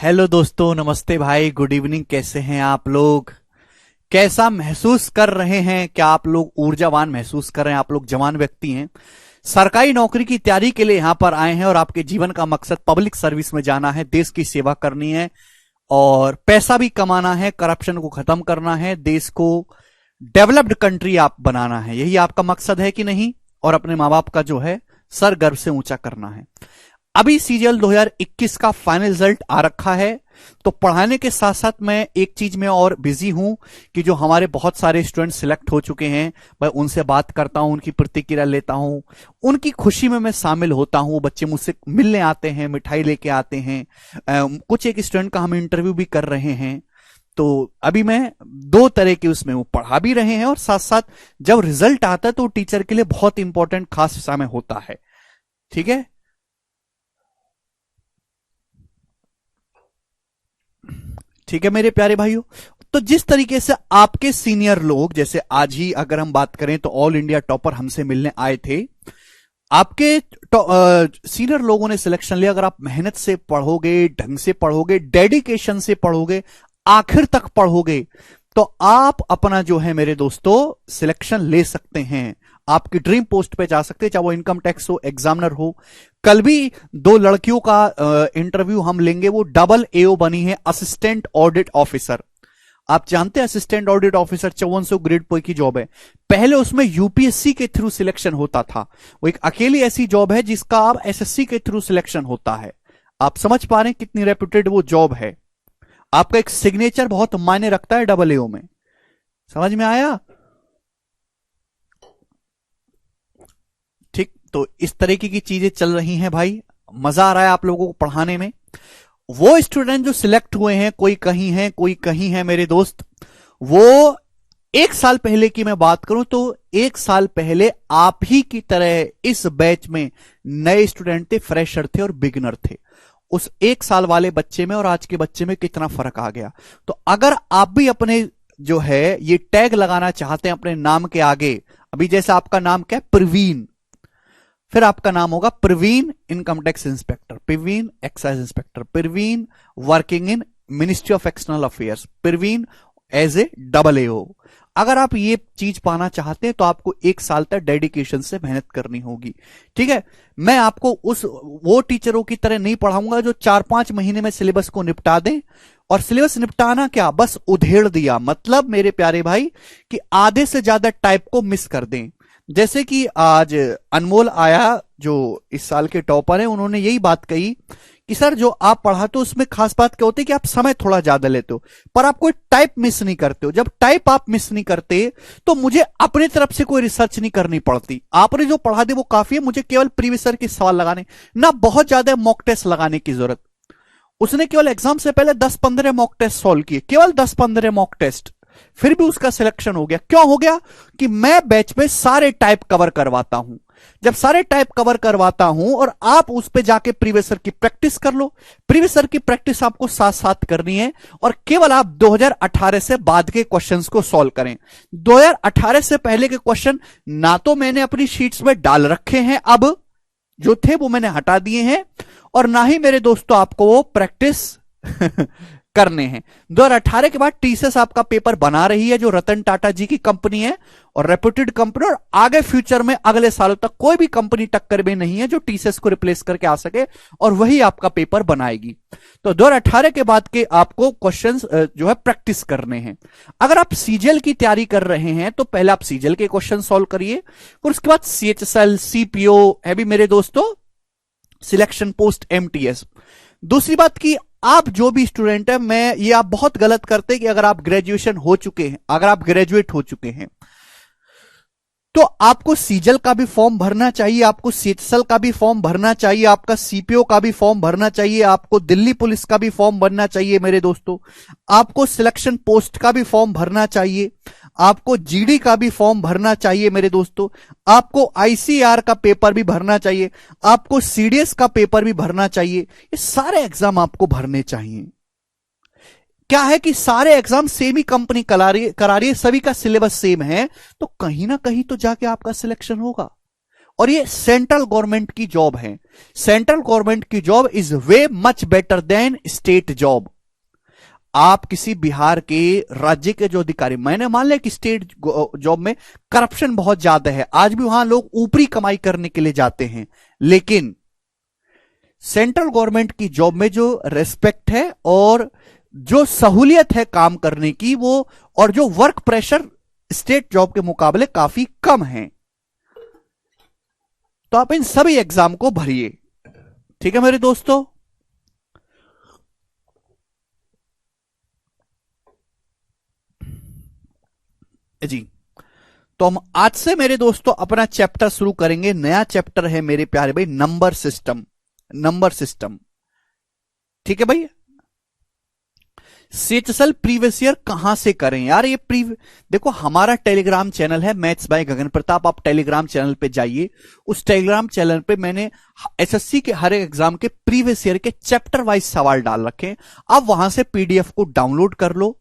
Hello दोस्तों, नमस्ते भाई, गुड इवनिंग। कैसे हैं आप लोग? कैसा महसूस कर रहे हैं? क्या आप लोग ऊर्जावान महसूस कर रहे हैं? आप लोग जवान व्यक्ति हैं, सरकारी नौकरी की तैयारी के लिए यहां पर आए हैं और आपके जीवन का मकसद पब्लिक सर्विस में जाना है, देश की सेवा करनी है और पैसा भी कमाना है, करप्शन को खत्म करना है, देश को डेवलप्ड कंट्री आप बनाना है। यही आपका मकसद है कि नहीं? और अपने माँ बाप का जो है सर गर्व से ऊंचा करना है। अभी सीजीएल 2021 का फाइनल रिजल्ट आ रखा है, तो पढ़ाने के साथ साथ मैं एक चीज में और बिजी हूं कि जो हमारे बहुत सारे स्टूडेंट सिलेक्ट हो चुके हैं, मैं उनसे बात करता हूं, उनकी प्रतिक्रिया लेता हूं, उनकी खुशी में मैं शामिल होता हूं। बच्चे मुझसे मिलने आते हैं, मिठाई लेके आते हैं। कुछ एक स्टूडेंट का हम इंटरव्यू भी कर रहे हैं। तो अभी मैं दो तरह के उसमें वो पढ़ा भी रहे हैं और साथ साथ जब रिजल्ट आता है तो टीचर के लिए बहुत इंपॉर्टेंट खास समय होता है। ठीक है, ठीक है मेरे प्यारे भाइयों। तो जिस तरीके से आपके सीनियर लोग, जैसे आज ही अगर हम बात करें तो ऑल इंडिया टॉपर हमसे मिलने आए थे, आपके सीनियर लोगों ने सिलेक्शन लिया। अगर आप मेहनत से पढ़ोगे, ढंग से पढ़ोगे, डेडिकेशन से पढ़ोगे, आखिर तक पढ़ोगे, तो आप अपना जो है मेरे दोस्तों सिलेक्शन ले सकते हैं। आपकी ड्रीम पोस्ट पे जा सकते हैं, चाहे वो इनकम टैक्स हो, एग्जामिनर हो। कल भी दो लड़कियों का इंटरव्यू हम लेंगे, वो डबल एओ बनी है, असिस्टेंट ऑडिट ऑफिसर। आप जानते हैं assistant audit officer 5400 grade pay की जॉब है। पहले उसमें यूपीएससी के थ्रू सिलेक्शन होता था। वो एक अकेली ऐसी जॉब है जिसका अब एसएससी के थ्रू सिलेक्शन होता है। आप समझ पा रहे हैं कितनी रेप्यूटेड वो जॉब है? आपका एक सिग्नेचर बहुत मायने रखता है डबल एओ में। समझ में आया? ठीक, तो इस तरीके की चीजें चल रही हैं भाई। मजा आ रहा है आप लोगों को पढ़ाने में। वो स्टूडेंट जो सिलेक्ट हुए हैं, कोई कहीं है कोई कहीं है मेरे दोस्त, वो एक साल पहले की मैं बात करूं तो एक साल पहले आप ही की तरह इस बैच में नए स्टूडेंट थे, फ्रेशर थे और बिगिनर थे। उस एक साल वाले बच्चे में और आज के बच्चे में कितना फर्क आ गया। तो अगर आप भी अपने जो है ये टैग लगाना चाहते हैं अपने नाम के आगे, अभी जैसे आपका नाम क्या है, प्रवीण, फिर आपका नाम होगा Praveen income tax inspector, Praveen excise inspector, Praveen working in ministry of external affairs, Praveen as a double AO. अगर आप ये चीज पाना चाहते हैं तो आपको एक साल तक डेडिकेशन से मेहनत करनी होगी। ठीक है, मैं आपको उस वो टीचरों की तरह नहीं पढ़ाऊंगा जो 4-5 महीने में सिलेबस को निपटा दें। और सिलेबस निपटाना क्या, बस उधेड़ दिया, मतलब मेरे प्यारे भाई कि आधे से ज्यादा टाइप को मिस कर दें। जैसे कि आज अनमोल आया जो इस साल के टॉपर हैं, उन्होंने यही बात कही कि सर जो आप पढ़ाते हो उसमें खास बात क्या होती है कि आप समय थोड़ा ज्यादा लेते हो, पर आप कोई टाइप मिस नहीं करते हो। जब टाइप आप मिस नहीं करते तो मुझे अपनी तरफ से कोई रिसर्च नहीं करनी पड़ती। आपने जो पढ़ा दे वो काफी है, मुझे केवल प्रीवियस ईयर के सवाल लगाने, ना बहुत ज्यादा मॉक टेस्ट लगाने की जरूरत। उसने केवल एग्जाम से पहले 10-15 मॉक टेस्ट सॉल्व किए, केवल 10-15 मॉक टेस्ट, फिर भी उसका सिलेक्शन हो गया। क्यों हो गया? कि मैं बैच में सारे टाइप कवर करवाता हूं। जब सारे टाइप कवर करवाता हूं और आप उस पे जाके प्रीवियसर की प्रैक्टिस कर लो, प्रीवियसर की प्रैक्टिस आपको साथ साथ करनी है और केवल आप 2018 से बाद के क्वेश्चंस को सॉल्व करें। 2018 से पहले के क्वेश्चन ना तो मैंने अपनी शीट्स में डाल रखे हैं, अब जो थे वो मैंने हटा दिए हैं, और ना ही मेरे दोस्तों आपको वो प्रैक्टिस करने हैं। 2018 के बाद टीसीएस आपका पेपर बना रही है, जो रतन टाटा जी की कंपनी है और रेप्यूटेड कंपनी, और आगे फ्यूचर में अगले सालों तक कोई भी कंपनी टक्कर में नहीं है जो टीसीएस को रिप्लेस करके आ सके, और वही आपका पेपर बनाएगी। तो 2018 के बाद के आपको क्वेश्चंस जो है प्रैक्टिस करने हैं। अगर आप सीजीएल की तैयारी कर रहे हैं तो पहले आप सीजीएल के क्वेश्चन सॉल्व करिए, और उसके बाद सीएचएसएल, सीपीओ है भी मेरे दोस्तों, सिलेक्शन पोस्ट एमटीएस। दूसरी बात की आप जो भी स्टूडेंट है, मैं ये आप बहुत गलत करते हैं कि अगर आप ग्रेजुएशन हो चुके हैं, अगर आप ग्रेजुएट हो चुके हैं तो आपको सीजल का भी फॉर्म भरना चाहिए, आपको सीएचएसएल का भी फॉर्म भरना चाहिए, आपका सीपीओ का भी फॉर्म भरना चाहिए, आपको दिल्ली पुलिस का भी फॉर्म भरना चाहिए मेरे दोस्तों, आपको सिलेक्शन पोस्ट का भी फॉर्म भरना चाहिए, आपको जीडी का भी फॉर्म भरना चाहिए मेरे दोस्तों, आपको आईसीआर का पेपर भी भरना चाहिए, आपको सीडीएस का पेपर भी भरना चाहिए। ये सारे एग्जाम आपको भरने चाहिए। क्या है कि सारे एग्जाम सेम ही कंपनी करा रही है, सभी का सिलेबस सेम है, तो कहीं ना कहीं तो जाके आपका सिलेक्शन होगा। और ये सेंट्रल गवर्नमेंट की जॉब है। सेंट्रल गवर्नमेंट की job is way much better than state job. आप किसी बिहार के राज्य के जो अधिकारी, मैंने मान लिया कि स्टेट जॉब में करप्शन बहुत ज्यादा है, आज भी वहां लोग ऊपरी कमाई करने के लिए जाते हैं, लेकिन सेंट्रल गवर्नमेंट की जॉब में जो रेस्पेक्ट है और जो सहूलियत है काम करने की, वो और जो वर्क प्रेशर स्टेट जॉब के मुकाबले काफी कम है। तो आप इन सभी एग्जाम को भरिए, ठीक है मेरे दोस्तों। जी, तो हम आज से मेरे दोस्तों अपना चैप्टर शुरू करेंगे। नया चैप्टर है मेरे प्यारे भाई, नंबर सिस्टम। नंबर सिस्टम, ठीक है भाई। सीएचएसएल प्रीवियस ईयर कहां से करें यार? ये देखो, हमारा टेलीग्राम चैनल है मैथ्स बाय गगन प्रताप। आप टेलीग्राम चैनल पे जाइए, उस टेलीग्राम चैनल पे मैंने एसएससी के हर एक एग्जाम के प्रीवियस ईयर के चैप्टर वाइज सवाल डाल रखे। आप वहां से पीडीएफ को डाउनलोड कर लो।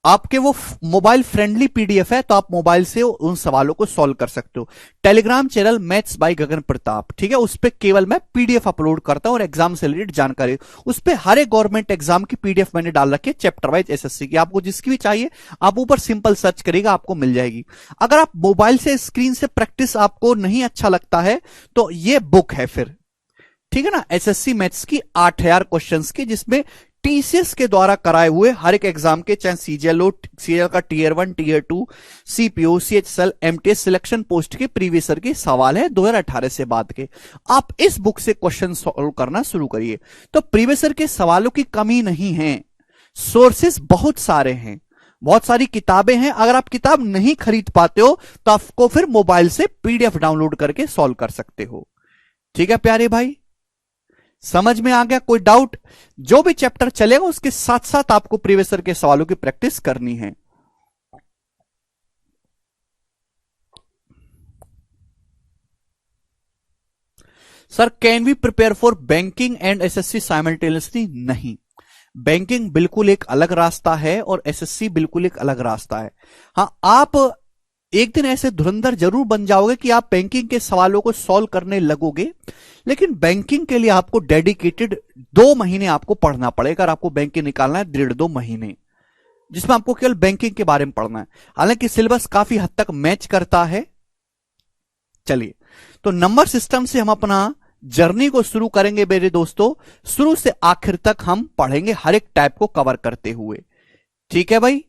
आपके वो मोबाइल फ्रेंडली पीडीएफ है, तो आप मोबाइल से उन सवालों को सॉल्व कर सकते हो। टेलीग्राम चैनल मैथ्स बाय गगन प्रताप, ठीक है, उस पर केवल मैं पीडीएफ अपलोड करता हूं और एग्जाम से रिलेटेड जानकारी, उस पर हर एक गवर्नमेंट एग्जाम की पीडीएफ मैंने डाल रखी है, चैप्टर वाइज एसएससी की। आपको जिसकी भी चाहिए आप ऊपर सिंपल सर्च करेगा, आपको मिल जाएगी। अगर आप मोबाइल से स्क्रीन से प्रैक्टिस आपको नहीं अच्छा लगता है, तो ये बुक है फिर, ठीक है ना, एसएससी मैथ्स की 8000 क्वेश्चंस की, जिसमें टीसीएस के द्वारा कराए हुए हर एक एग्जाम के, चाहे सीजीएल हो, सीजीएल का tier 1 tier 2, CPO, CHSL, MTS selection post के प्रीवियस ईयर के सवाल है 2018 से बाद के। आप इस बुक से क्वेश्चन सॉल्व करना शुरू करिए। तो प्रीवियस ईयर के सवालों की कमी नहीं है, सोर्सेस बहुत सारे हैं, बहुत सारी किताबें हैं। अगर आप किताब नहीं खरीद पाते हो तो आपको फिर मोबाइल से पीडीएफ डाउनलोड करके सॉल्व कर सकते हो, ठीक है प्यारे भाई। समझ में आ गया? कोई डाउट? जो भी चैप्टर चलेगा उसके साथ साथ आपको प्रीवियस ईयर के सवालों की प्रैक्टिस करनी है। Sir, can we prepare for banking and SSC simultaneously? नहीं, बैंकिंग बिल्कुल एक अलग रास्ता है और एसएससी बिल्कुल एक अलग रास्ता है। हां, आप एक दिन ऐसे धुरंधर जरूर बन जाओगे कि आप बैंकिंग के सवालों को सॉल्व करने लगोगे, लेकिन बैंकिंग के लिए आपको डेडिकेटेड 2 महीने आपको पढ़ना पड़ेगा। अगर आपको बैंकिंग निकालना है 1.5-2 महीने, जिसमें आपको केवल बैंकिंग के बारे में पढ़ना है। हालांकि सिलेबस काफी हद तक मैच करता है। चलिए, तो नंबर सिस्टम से हम अपना जर्नी को शुरू करेंगे मेरे दोस्तों। शुरू से आखिर तक हम पढ़ेंगे, हर एक टाइप को कवर करते हुए, ठीक है भाई।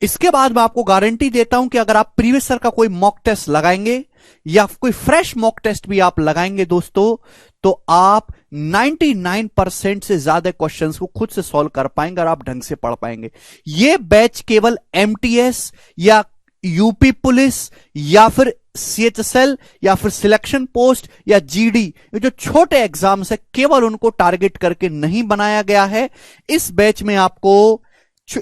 इसके बाद मैं आपको गारंटी देता हूं कि अगर आप प्रीवियस ईयर का कोई मॉक टेस्ट लगाएंगे या कोई फ्रेश मॉक टेस्ट भी आप लगाएंगे दोस्तों, तो आप 99% से ज्यादा क्वेश्चंस को खुद से सॉल्व कर पाएंगे और आप ढंग से पढ़ पाएंगे। यह बैच केवल एमटीएस या यूपी पुलिस या फिर सीएचएसएल या फिर सिलेक्शन पोस्ट या जीडी, ये जो छोटे एग्जाम्स है, केवल उनको टारगेट करके नहीं बनाया गया है। इस बैच में आपको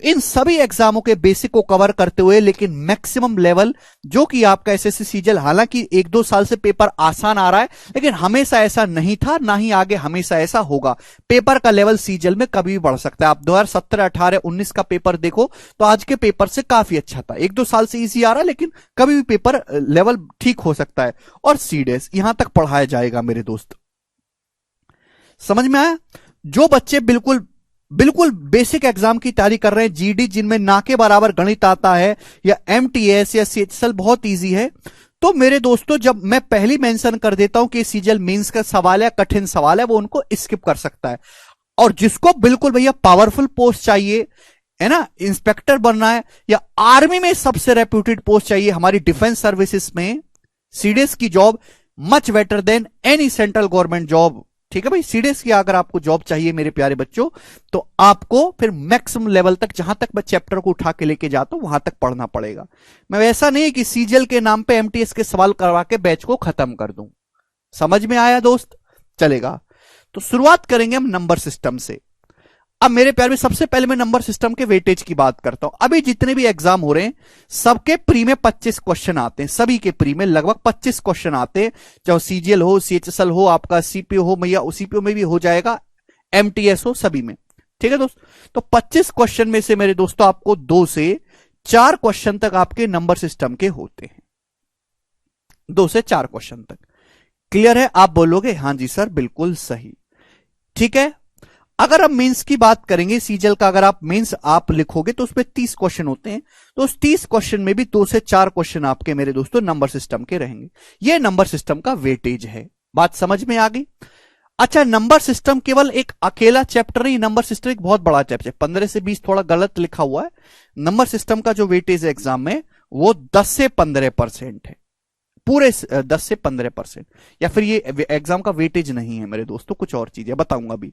इन सभी एग्जामों के बेसिक को कवर करते हुए, लेकिन मैक्सिमम लेवल जो कि आपका एसएससी सीजीएल, हालांकि 1-2 साल से पेपर आसान आ रहा है, लेकिन हमेशा ऐसा नहीं था, ना ही आगे हमेशा ऐसा होगा। पेपर का लेवल सीजीएल में कभी भी बढ़ सकता है। आप 2017, 18, 19 का पेपर देखो तो आज के पेपर से काफी अच्छा था। 1-2 साल से इजी आ रहा है, लेकिन कभी भी पेपर लेवल ठीक हो सकता है। और सीडीएस यहां तक पढ़ाया जाएगा मेरे दोस्त, समझ में आया? जो बच्चे बिल्कुल बेसिक एग्जाम की तैयारी कर रहे हैं, जीडी जिनमें ना के बराबर गणित आता है, या एमटीएस या सीएचएसएल बहुत इजी है, तो मेरे दोस्तों जब मैं पहली मेंशन कर देता हूं कि सीजीएल मेंस का सवाल है, कठिन सवाल है, वो उनको स्किप कर सकता है। और जिसको बिल्कुल भैया पावरफुल पोस्ट चाहिए, है ना, इंस्पेक्टर बनना है, या आर्मी में सबसे रेप्यूटेड पोस्ट चाहिए, हमारी डिफेंस सर्विसेज में सीडीएस की job much better than any central government job, ठीक है भाई। सीडीएस की अगर आपको जॉब चाहिए मेरे प्यारे बच्चों, तो आपको फिर मैक्सिमम लेवल तक, जहां तक मैं चैप्टर को उठा के लेके जाता हूं वहां तक पढ़ना पड़ेगा। मैं वैसा नहीं कि सीजीएल के नाम पे एमटीएस के सवाल करवा के बैच को खत्म कर दूं। समझ में आया दोस्त? चलेगा। तो शुरुआत करेंगे हम नंबर सिस्टम से। अब मेरे प्यार में सबसे पहले मैं नंबर सिस्टम के वेटेज की बात करता हूं। अभी जितने भी एग्जाम हो रहे हैं सबके प्री में 25 क्वेश्चन आते हैं, सभी के प्री में लगभग 25 क्वेश्चन आते हैं, चाहे सीजीएल हो, सीएचएसएल हो, आपका सीपीओ हो, या सीपीओ में भी हो जाएगा, एमटीएस हो, सभी में, ठीक है दोस्त। तो 25 क्वेश्चन में से मेरे दोस्तों आपको 2 से 4 क्वेश्चन तक आपके नंबर सिस्टम के होते हैं, 2 से 4 क्वेश्चन तक। क्लियर है? आप बोलोगे हां जी सर बिल्कुल सही। ठीक है, अगर हम मेंस की बात करेंगे, सीजल का अगर आप मेंस आप लिखोगे तो उसमें 30 क्वेश्चन होते हैं, तो उस 30 क्वेश्चन में भी 2 से 4 क्वेश्चन आपके मेरे दोस्तों नंबर सिस्टम के रहेंगे। ये नंबर सिस्टम का वेटेज है। बात समझ में आ गई? अच्छा, नंबर सिस्टम केवल एक अकेला चैप्टर नहीं, नंबर सिस्टम एक बहुत बड़ा चैप्टर है। 15 से 20 थोड़ा गलत लिखा हुआ है। नंबर सिस्टम का जो वेटेज है एग्जाम में वो 10 से 15% है, पूरे 10 से 15%। या फिर ये एग्जाम का वेटेज नहीं है मेरे दोस्तों, कुछ और चीजें बताऊंगा अभी।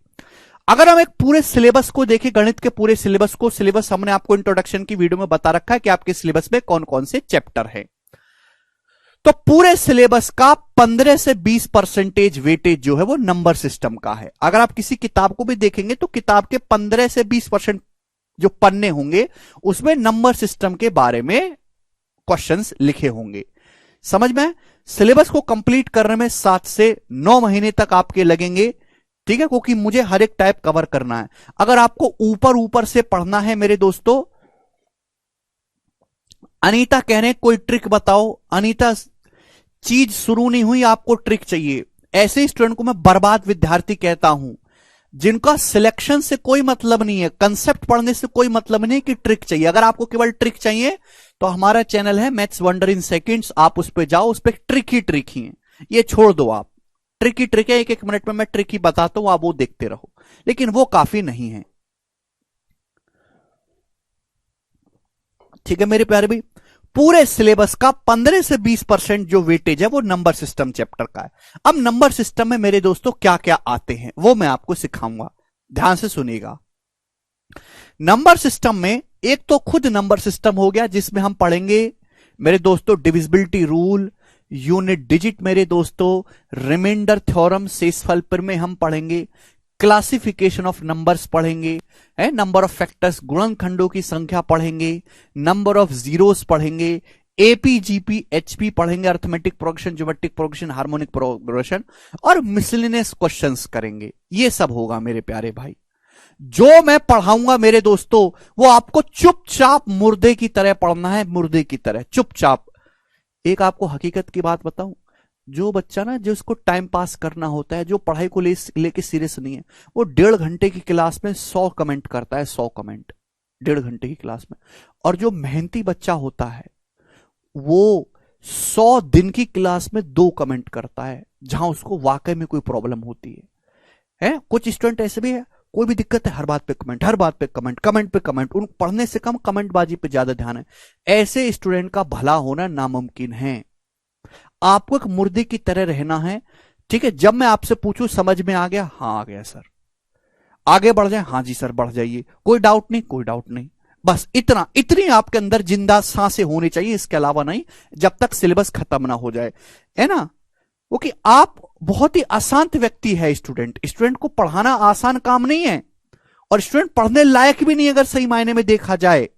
अगर हम एक पूरे सिलेबस को देखें, गणित के पूरे सिलेबस को, सिलेबस हमने आपको इंट्रोडक्शन की वीडियो में बता रखा है कि आपके सिलेबस में कौन कौन से चैप्टर है। तो पूरे सिलेबस का 15 से 20% वेटेज जो है वो नंबर सिस्टम का है। अगर आप किसी किताब को भी देखेंगे तो किताब के 15 से 20% जो पन्ने होंगे उसमें नंबर सिस्टम के बारे में क्वेश्चंस लिखे होंगे। समझ में? सिलेबस को कंप्लीट करने में 7 से 9 महीने तक आपके लगेंगे। ठीक है, क्योंकि मुझे हर एक टाइप कवर करना है। अगर आपको ऊपर ऊपर से पढ़ना है मेरे दोस्तों, अनीता कह रहे हैं कोई ट्रिक बताओ। अनीता, चीज शुरू नहीं हुई, आपको ट्रिक चाहिए। ऐसे स्टूडेंट को मैं बर्बाद विद्यार्थी कहता हूं, जिनका सिलेक्शन से कोई मतलब नहीं है, कंसेप्ट पढ़ने से कोई मतलब नहीं कि ट्रिक चाहिए। अगर आपको केवल ट्रिक चाहिए तो हमारा चैनल है मैथ्स वंडर इन सेकंड्स, आप उस पर जाओ, उस पर ट्रिक ही है। ये छोड़ दो आप, ट्रिक है, एक एक मिनट में मैं ट्रिक ही बताता हूं, आप वो देखते रहो, लेकिन वो काफी नहीं है। ठीक है मेरे प्यारे भाई, पूरे सिलेबस का 15 से 20% जो वेटेज है वो नंबर सिस्टम चैप्टर का है। अब नंबर सिस्टम में मेरे दोस्तों क्या क्या आते हैं वो मैं आपको सिखाऊंगा, ध्यान से सुनिएगा। नंबर सिस्टम में एक तो खुद नंबर सिस्टम हो गया, जिसमें हम पढ़ेंगे मेरे दोस्तों डिविजिबिलिटी रूल, यूनिट डिजिट मेरे दोस्तों, रिमाइंडर थ्योरम, शेषफल में हम पढ़ेंगे, क्लासिफिकेशन ऑफ नंबर्स पढ़ेंगे, है नंबर ऑफ फैक्टर्स, गुणनखंडों की संख्या पढ़ेंगे, नंबर ऑफ जीरोस पढ़ेंगे, एपीजीपी एचपी पढ़ेंगे, arithmetic progression, geometric progression, harmonic progression, और मिसलिनियस क्वेश्चंस करेंगे। ये सब होगा मेरे प्यारे भाई। जो मैं पढ़ाऊंगा मेरे दोस्तों वो आपको चुपचाप मुर्दे की तरह पढ़ना है, मुर्दे की तरह चुपचाप। एक आपको हकीकत की बात बताऊं, जो बच्चा ना जिसको टाइम पास करना होता है, जो पढ़ाई को लेके सीरियस नहीं है, वो 1.5 घंटे की क्लास में 100 कमेंट करता है, 100 कमेंट 1.5 घंटे की क्लास में। और जो मेहनती बच्चा होता है वो 100 दिन की क्लास में 2 कमेंट करता है, जहां उसको वाकई में कोई प्रॉब्लम होती है। कुछ स्टूडेंट ऐसे भी है, कोई भी दिक्कत है हर बात पे कमेंट, हर बात पे कमेंट, कमेंट पे कमेंट, उन पढ़ने से कम कमेंट बाजी पे ज्यादा ध्यान है। ऐसे स्टूडेंट का भला होना नामुमकिन है। आपको एक मुर्दे की तरह रहना है। ठीक है, जब मैं आपसे पूछूं समझ में आ गया, हाँ आ गया सर, आगे बढ़ जाए, हाँ जी सर बढ़ जाइए, कोई डाउट नहीं, कोई डाउट नहीं, बस इतनी आपके अंदर जिंदा सांसें होनी चाहिए, इसके अलावा नहीं, जब तक सिलेबस खत्म ना हो जाए, है ना। क्योंकि आप बहुत ही अशांत व्यक्ति है स्टूडेंट को पढ़ाना आसान काम नहीं है, और स्टूडेंट पढ़ने लायक भी नहीं अगर सही मायने में देखा जाए।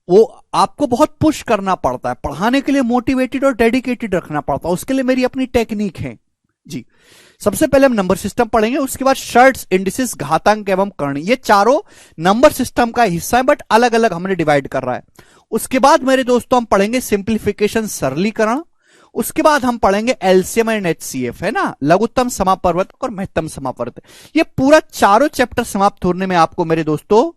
वो आपको बहुत पुश करना पड़ता है पढ़ाने के लिए, मोटिवेटेड और डेडिकेटेड रखना पड़ता है, उसके लिए मेरी अपनी टेक्निक है जी। सबसे पहले हम नंबर सिस्टम पढ़ेंगे, उसके बाद शर्ट्स, इंडिसेस, घातांक एवं करणी, ये चारों नंबर सिस्टम का हिस्सा है, बट अलग अलग हमने डिवाइड कर रहा है। उसके बाद मेरे दोस्तों हम पढ़ेंगे सिंप्लीफिकेशन, सरलीकरण। उसके बाद हम पढ़ेंगे एलसीएम एंड एचसीएफ, है ना, लघुत्तम समापवर्तक और महत्तम समापवर्तक। ये पूरा चारों चैप्टर समाप्त होने में आपको मेरे दोस्तों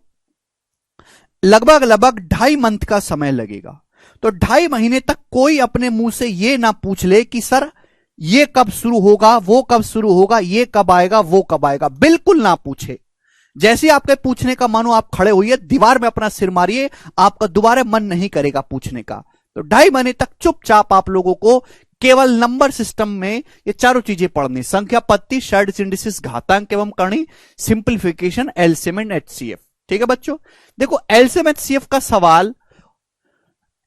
लगभग 2.5 मंथ का समय लगेगा। तो 2.5 महीने तक कोई अपने मुंह से ये ना पूछ ले कि सर ये कब शुरू होगा, वो कब शुरू होगा, ये कब आएगा, वो कब आएगा, बिल्कुल ना पूछे। जैसे आपके पूछने का मानो आप खड़े होइए, दीवार में अपना सिर मारिए, आपका दोबारा मन नहीं करेगा पूछने का। तो 2.5 महीने तक चुपचाप आप लोगों को केवल नंबर सिस्टम में ये चारों चीजें पढ़नी, संख्या पत्ती, शर्ट्स, इंडिसेस, घातांक एवं करणी, सिंप्लीफिकेशन, एलसीएम एंड एचसीएफ। ठीक है बच्चों, देखो एलसीएम एचसीएफ का सवाल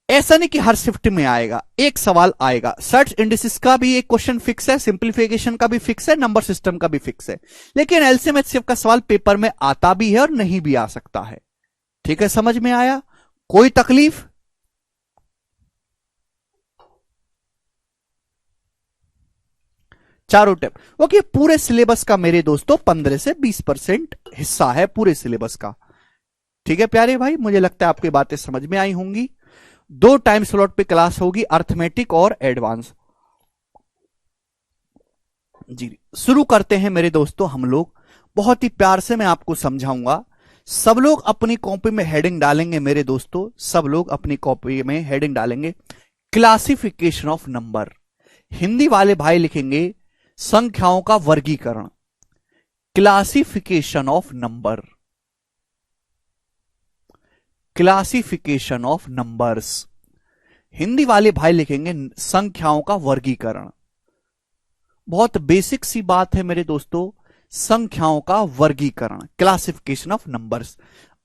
ऐसा नहीं कि हर शिफ्ट में आएगा, एक सवाल आएगा। सर्च इंडिसेस का भी एक क्वेश्चन फिक्स है, सिंप्लीफिकेशन का भी फिक्स है, नंबर सिस्टम का भी फिक्स है, लेकिन एलसीएम एचसीएफ का सवाल पेपर में आता भी है और नहीं भी आ सकता है। ठीक है, समझ में आया? कोई तकलीफ? चारों टेप ओके। पूरे सिलेबस का मेरे दोस्तों 15 से 20% हिस्सा है पूरे सिलेबस का। ठीक है प्यारे भाई, मुझे लगता है आपकी बातें समझ में आई होंगी। 2 टाइम स्लॉट पे क्लास होगी, अर्थमेटिक और एडवांस। जी शुरू करते हैं मेरे दोस्तों हम लोग। बहुत ही प्यार से मैं आपको समझाऊंगा। सब लोग अपनी कॉपी में हेडिंग डालेंगे मेरे दोस्तों, सब लोग अपनी कॉपी में हेडिंग डालेंगे क्लासिफिकेशन ऑफ नंबर। हिंदी वाले भाई लिखेंगे संख्याओं का वर्गीकरण, classification of number, classification of numbers. Hindi वाले भाई लिखेंगे संख्याओं का वर्गीकरण। बहुत बेसिक सी बात है मेरे दोस्तों, संख्याओं का वर्गीकरण, क्लासिफिकेशन ऑफ नंबर्स।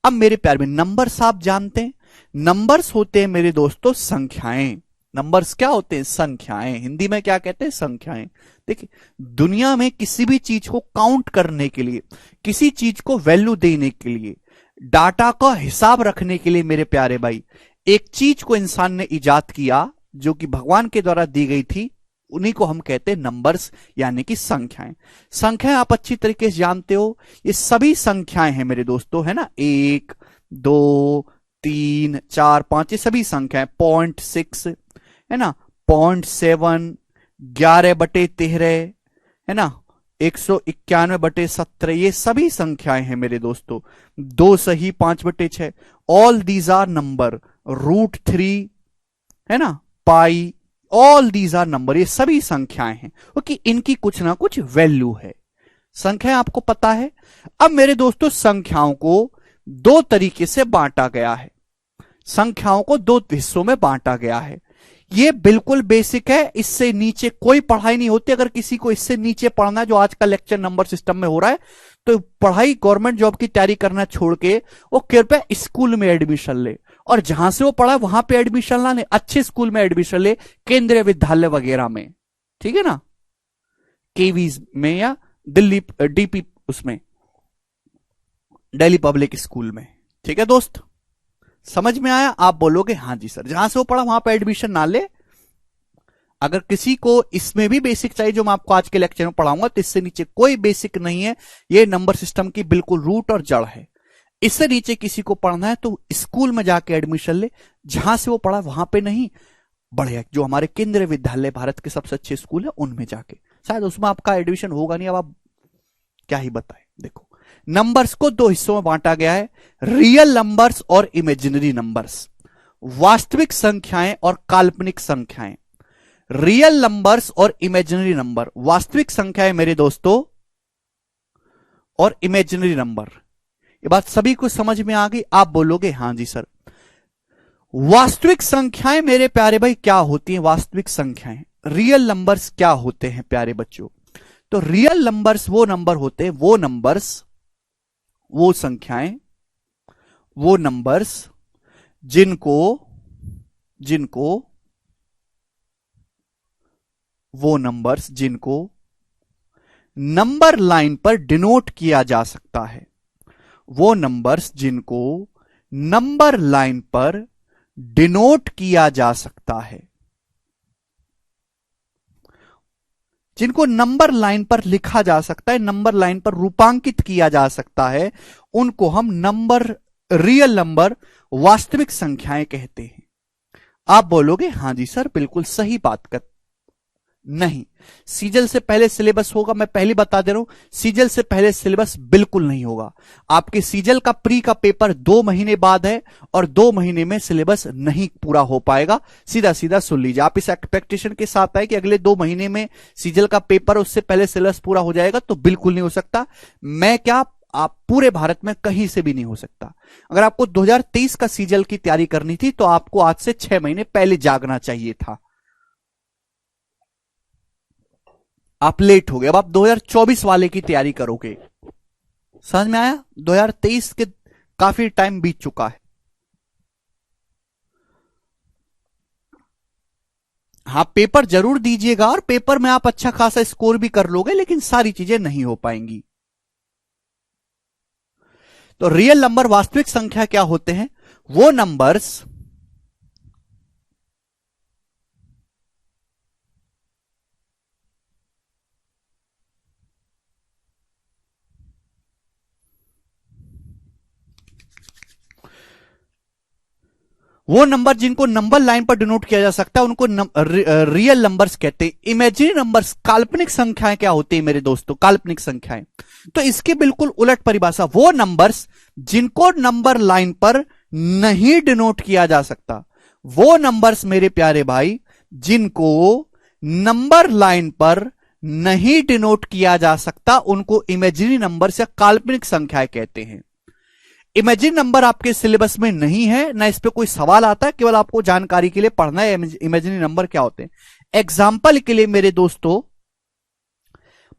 अब मेरे प्यार में नंबर्स आप जानते हैं, नंबर्स होते हैं मेरे दोस्तों संख्याएं। नंबर्स क्या होते हैं? संख्याएं। हिंदी में क्या कहते हैं? संख्याएं। देखिए, दुनिया में किसी भी चीज को काउंट करने के लिए, किसी चीज को वैल्यू देने के लिए, डाटा का हिसाब रखने के लिए मेरे प्यारे भाई, एक चीज को इंसान ने इजाद किया जो कि भगवान के द्वारा दी गई थी, उन्हीं को हम कहते हैं नंबर्स, यानी कि संख्याएं। संख्याएं आप अच्छी तरीके से जानते हो, ये सभी संख्याएं हैं मेरे दोस्तों, है ना। 1 2 3 4 5, ये सभी संख्याएं। 0.6 है ना, 0.7, 11/13 है ना, 191/17, ये सभी संख्याएं हैं मेरे दोस्तों। 2 सही 5/6, ऑल दीज आर नंबर। √3 है ना, पाई, ऑल दीज आर नंबर, ये सभी संख्याएं हैं, क्योंकि इनकी कुछ ना कुछ वैल्यू है। संख्याएं आपको पता है। अब मेरे दोस्तों संख्याओं को 2 तरीके से बांटा गया है, संख्याओं को 2 हिस्सों में बांटा गया है। ये बिल्कुल बेसिक है, इससे नीचे कोई पढ़ाई नहीं होती। अगर किसी को इससे नीचे पढ़ना है, जो आज का लेक्चर नंबर सिस्टम में हो रहा है, तो पढ़ाई गवर्नमेंट जॉब की तैयारी करना छोड़ के वो कृपया स्कूल में एडमिशन ले, और जहां से वो पढ़ा वहां पे एडमिशन ना ले, अच्छे स्कूल में एडमिशन ले, केंद्रीय विद्यालय वगैरह में, ठीक है ना, केवीज में या दिल्ली डीपी, उसमें दिल्ली पब्लिक स्कूल में। ठीक है दोस्त, समझ में आया? आप बोलोगे हाँ जी सर, जहां से वो पढ़ा वहां पे एडमिशन ना ले। अगर किसी को इसमें भी बेसिक चाहिए जो मैं आपको आज के लेक्चर में पढ़ाऊंगा, तो इससे नीचे कोई बेसिक नहीं है, ये नंबर सिस्टम की बिल्कुल रूट और जड़ है। इससे नीचे किसी को पढ़ना है तो स्कूल में जाके एडमिशन ले, जहां से वो पढ़ा वहां पे नहीं, बढ़िया जो हमारे केंद्रीय विद्यालय, भारत के सबसे अच्छे स्कूल है, उनमें जाके। शायद उसमें आपका एडमिशन होगा नहीं, अब आप क्या ही बताएं। देखो, नंबर्स को 2 हिस्सों में बांटा गया है, रियल नंबर्स और इमेजिनरी नंबर्स। वास्तविक संख्याएं और काल्पनिक संख्याएं। रियल नंबर्स और इमेजिनरी नंबर, वास्तविक संख्याएं मेरे दोस्तों और इमेजिनरी नंबर। ये बात सभी को समझ में आ गई? आप बोलोगे हाँ जी सर। वास्तविक संख्याएं मेरे प्यारे भाई क्या होती हैं? वास्तविक संख्याएं, रियल नंबर्स क्या होते हैं प्यारे बच्चों? तो रियल नंबर्स वो नंबर होते हैं, वो नंबर्स, वो संख्याएं, वो नंबर्स जिनको जिनको वो नंबर्स जिनको नंबर लाइन पर डिनोट किया जा सकता है, वो नंबर्स जिनको नंबर लाइन पर डिनोट किया जा सकता है, जिनको नंबर लाइन पर लिखा जा सकता है, नंबर लाइन पर रूपांकित किया जा सकता है, उनको हम नंबर, रियल नंबर, वास्तविक संख्याएं कहते हैं। आप बोलोगे हाँ जी सर, बिल्कुल सही बात कर। नहीं, सीजल से पहले सिलेबस होगा, मैं पहले बता दे रहा हूं, सीजल से पहले सिलेबस बिल्कुल नहीं होगा। आपके सीजल का प्री का पेपर 2 महीने बाद है, और 2 महीने में सिलेबस नहीं पूरा हो पाएगा। सीधा सीधा सुन लीजिए, आप इस एक्सपेक्टेशन के साथ आए कि अगले 2 महीने में सीजल का पेपर, उससे पहले सिलेबस पूरा हो जाएगा, तो बिल्कुल नहीं हो सकता। मैं क्या, आप पूरे भारत में कहीं से भी नहीं हो सकता। अगर आपको 2023 का सीजल की तैयारी करनी थी, तो आपको आज से 6 महीने पहले जागना चाहिए था। आप लेट हो गए, अब आप 2024 वाले की तैयारी करोगे। समझ में आया? 2023 के काफी टाइम बीत चुका है। हाँ, पेपर जरूर दीजिएगा, और पेपर में आप अच्छा खासा स्कोर भी कर लोगे, लेकिन सारी चीजें नहीं हो पाएंगी। तो रियल नंबर, वास्तविक संख्या क्या होते हैं? वो नंबर्स वो नंबर जिनको नंबर लाइन पर डिनोट किया जा सकता है उनको रियल नंबर्स कहते हैं। इमेजिनरी नंबर्स, काल्पनिक संख्याएं क्या होती है मेरे दोस्तों? काल्पनिक संख्याएं। तो इसकी बिल्कुल उलट परिभाषा, वो नंबर्स जिनको नंबर लाइन पर नहीं डिनोट किया जा सकता, वो नंबर्स मेरे प्यारे भाई जिनको नंबर लाइन पर नहीं डिनोट किया जा सकता उनको इमेजिनरी नंबर्स या काल्पनिक संख्याएं कहते हैं। इमेजिनरी नंबर आपके सिलेबस में नहीं है, ना इस पे कोई सवाल आता है, केवल आपको जानकारी के लिए पढ़ना है इमेजिनरी नंबर क्या होते हैं। एग्जाम्पल के लिए मेरे दोस्तों,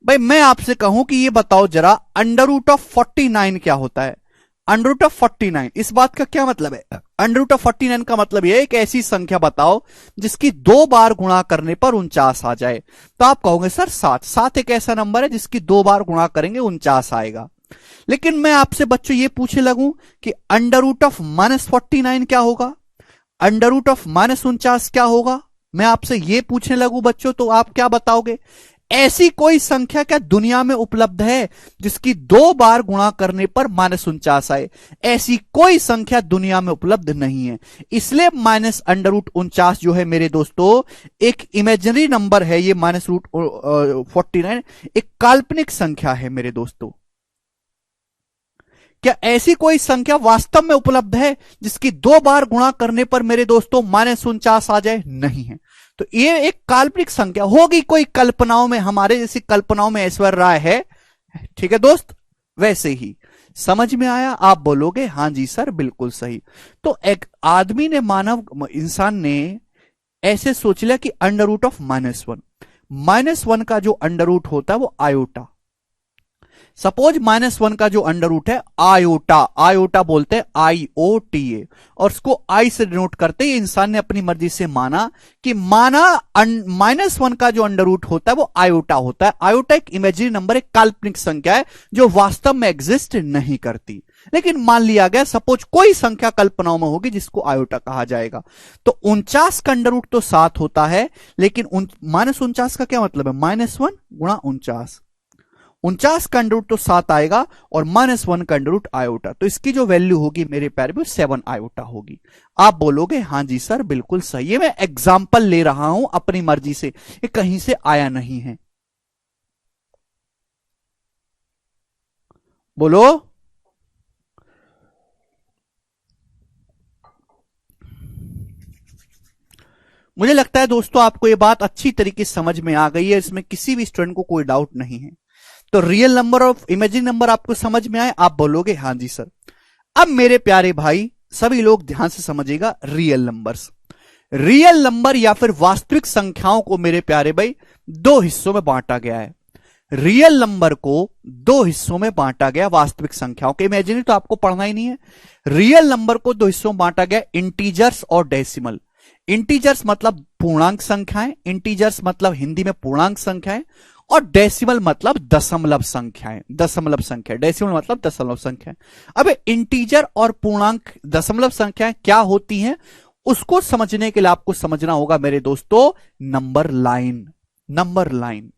भाई मैं आपसे कहूं कि ये बताओ जरा अंडर रूट ऑफ 49 क्या होता है? अंडर रूट ऑफ 49, इस बात का क्या मतलब है? अंडर रूट ऑफ 49 का मतलब यह है एक ऐसी संख्या बताओ जिसकी 2 बार गुणा करने पर 49 आ जाए। तो आप कहोगे सर 7, 7 एक ऐसा नंबर है जिसकी 2 बार गुणा करेंगे 49 आएगा। लेकिन मैं आपसे बच्चों ये पूछने लगूं कि अंडर रूट ऑफ -49 क्या होगा, अंडर रूट ऑफ -49 क्या होगा, मैं आपसे ये पूछने लगूं बच्चों, तो आप क्या बताओगे? ऐसी कोई संख्या क्या दुनिया में उपलब्ध है जिसकी 2 बार गुणा करने पर -49 आए? ऐसी कोई संख्या दुनिया में उपलब्ध नहीं है। इसलिए -√49 जो है मेरे दोस्तों एक इमेजिनरी नंबर है। ये -√49 एक काल्पनिक संख्या है मेरे दोस्तों। क्या ऐसी कोई संख्या वास्तव में उपलब्ध है जिसकी 2 बार गुणा करने पर मेरे दोस्तों -49 आ जाए? नहीं है। तो ये एक काल्पनिक संख्या होगी, कोई कल्पनाओं में, हमारे जैसी कल्पनाओं में ऐश्वर्य राय है, ठीक है दोस्त? वैसे ही समझ में आया? आप बोलोगे हां जी सर बिल्कुल सही। तो एक आदमी ने, मानव इंसान ने ऐसे सोच लिया कि अंडर रूट ऑफ -1 का जो अंडर रूट होता है वो आयोटा। सपोज -1 का जो अंडर रूट है आयोटा, आयोटा बोलते हैं IOTA, और उसको आई से डिनोट करते हैं। इंसान ने अपनी मर्जी से माना कि -1 का जो अंडर रूट होता है वो आयोटा होता है। आयोटा एक इमेजिनरी नंबर, एक काल्पनिक संख्या है जो वास्तव में एग्जिस्ट नहीं करती, लेकिन मान लिया गया सपोज कोई संख्या कल्पनाओं में होगी जिसको आयोटा कहा जाएगा। तो 49 का अंडर रूट तो 7 होता है, लेकिन -49 का क्या मतलब है? -1 गुणा 49, 49 का अंडर रूट तो 7 आएगा और -1 का अंडर रूट आयोटा, तो इसकी जो वैल्यू होगी मेरे प्यारे में 7 आयोटा होगी। आप बोलोगे हां जी सर बिल्कुल सही है, मैं एग्जाम्पल ले रहा हूं अपनी मर्जी से, ये कहीं से आया नहीं है। बोलो। मुझे लगता है दोस्तों आपको ये बात अच्छी तरीके से समझ में आ गई है, इसमें किसी भी स्टूडेंट को कोई डाउट नहीं है। तो रियल नंबर और इमेजिनरी नंबर आपको समझ में आए? आप बोलोगे हां जी सर। अब मेरे प्यारे भाई सभी लोग ध्यान से समझिएगा, रियल नंबर्स, रियल नंबर या फिर वास्तविक संख्याओं को मेरे प्यारे भाई 2 हिस्सों में बांटा गया है। रियल नंबर को 2 हिस्सों में बांटा गया, वास्तविक संख्याओं के, इमेजिनरी तो आपको पढ़ना ही नहीं है। रियल नंबर को 2 हिस्सों में बांटा गया, इंटीजर्स और डेसिमल। इंटीजर्स मतलब पूर्णांक संख्याएं, इंटीजर्स मतलब हिंदी में पूर्णांक संख्याएं, और डेसिमल मतलब दशमलव संख्याएं, दशमलव संख्या, डेसिमल मतलब दशमलव संख्या। अब इंटीजर और पूर्णांक दशमलव संख्याएं क्या होती हैं उसको समझने के लिए आपको समझना होगा मेरे दोस्तों नंबर लाइन, नंबर लाइन,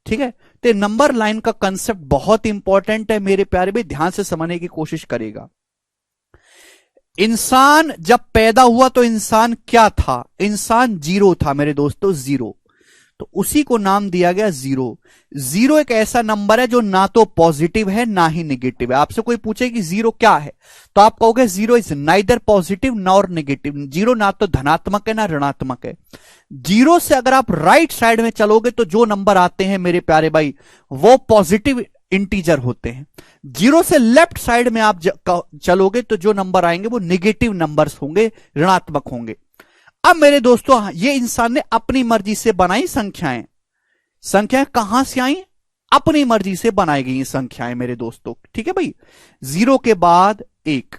ठीक है? तो नंबर लाइन का कंसेप्ट बहुत इंपॉर्टेंट है मेरे प्यारे भाई, ध्यान से समझने की कोशिश करेगा। इंसान जब पैदा हुआ तो इंसान क्या था? इंसान 0 था मेरे दोस्तों, 0, तो उसी को नाम दिया गया 0। 0 एक ऐसा नंबर है जो ना तो पॉजिटिव है ना ही नेगेटिव है। आपसे कोई पूछे कि 0 क्या है, तो आप कहोगे 0 is neither positive nor negative. 0 ना तो धनात्मक है ना ऋणात्मक है। 0 से अगर आप राइट साइड में चलोगे तो जो नंबर आते हैं मेरे प्यारे भाई वो पॉजिटिव इंटीजर होते हैं। 0 से लेफ्ट साइड में आप चलोगे तो जो नंबर आएंगे वो नेगेटिव नंबर्स होंगे, ऋणात्मक होंगे। अब मेरे दोस्तों ये इंसान ने अपनी मर्जी से बनाई संख्याएं, संख्याएं कहां से आई? अपनी मर्जी से बनाई गई संख्याएं मेरे दोस्तों, ठीक है भाई? 0 के बाद 1,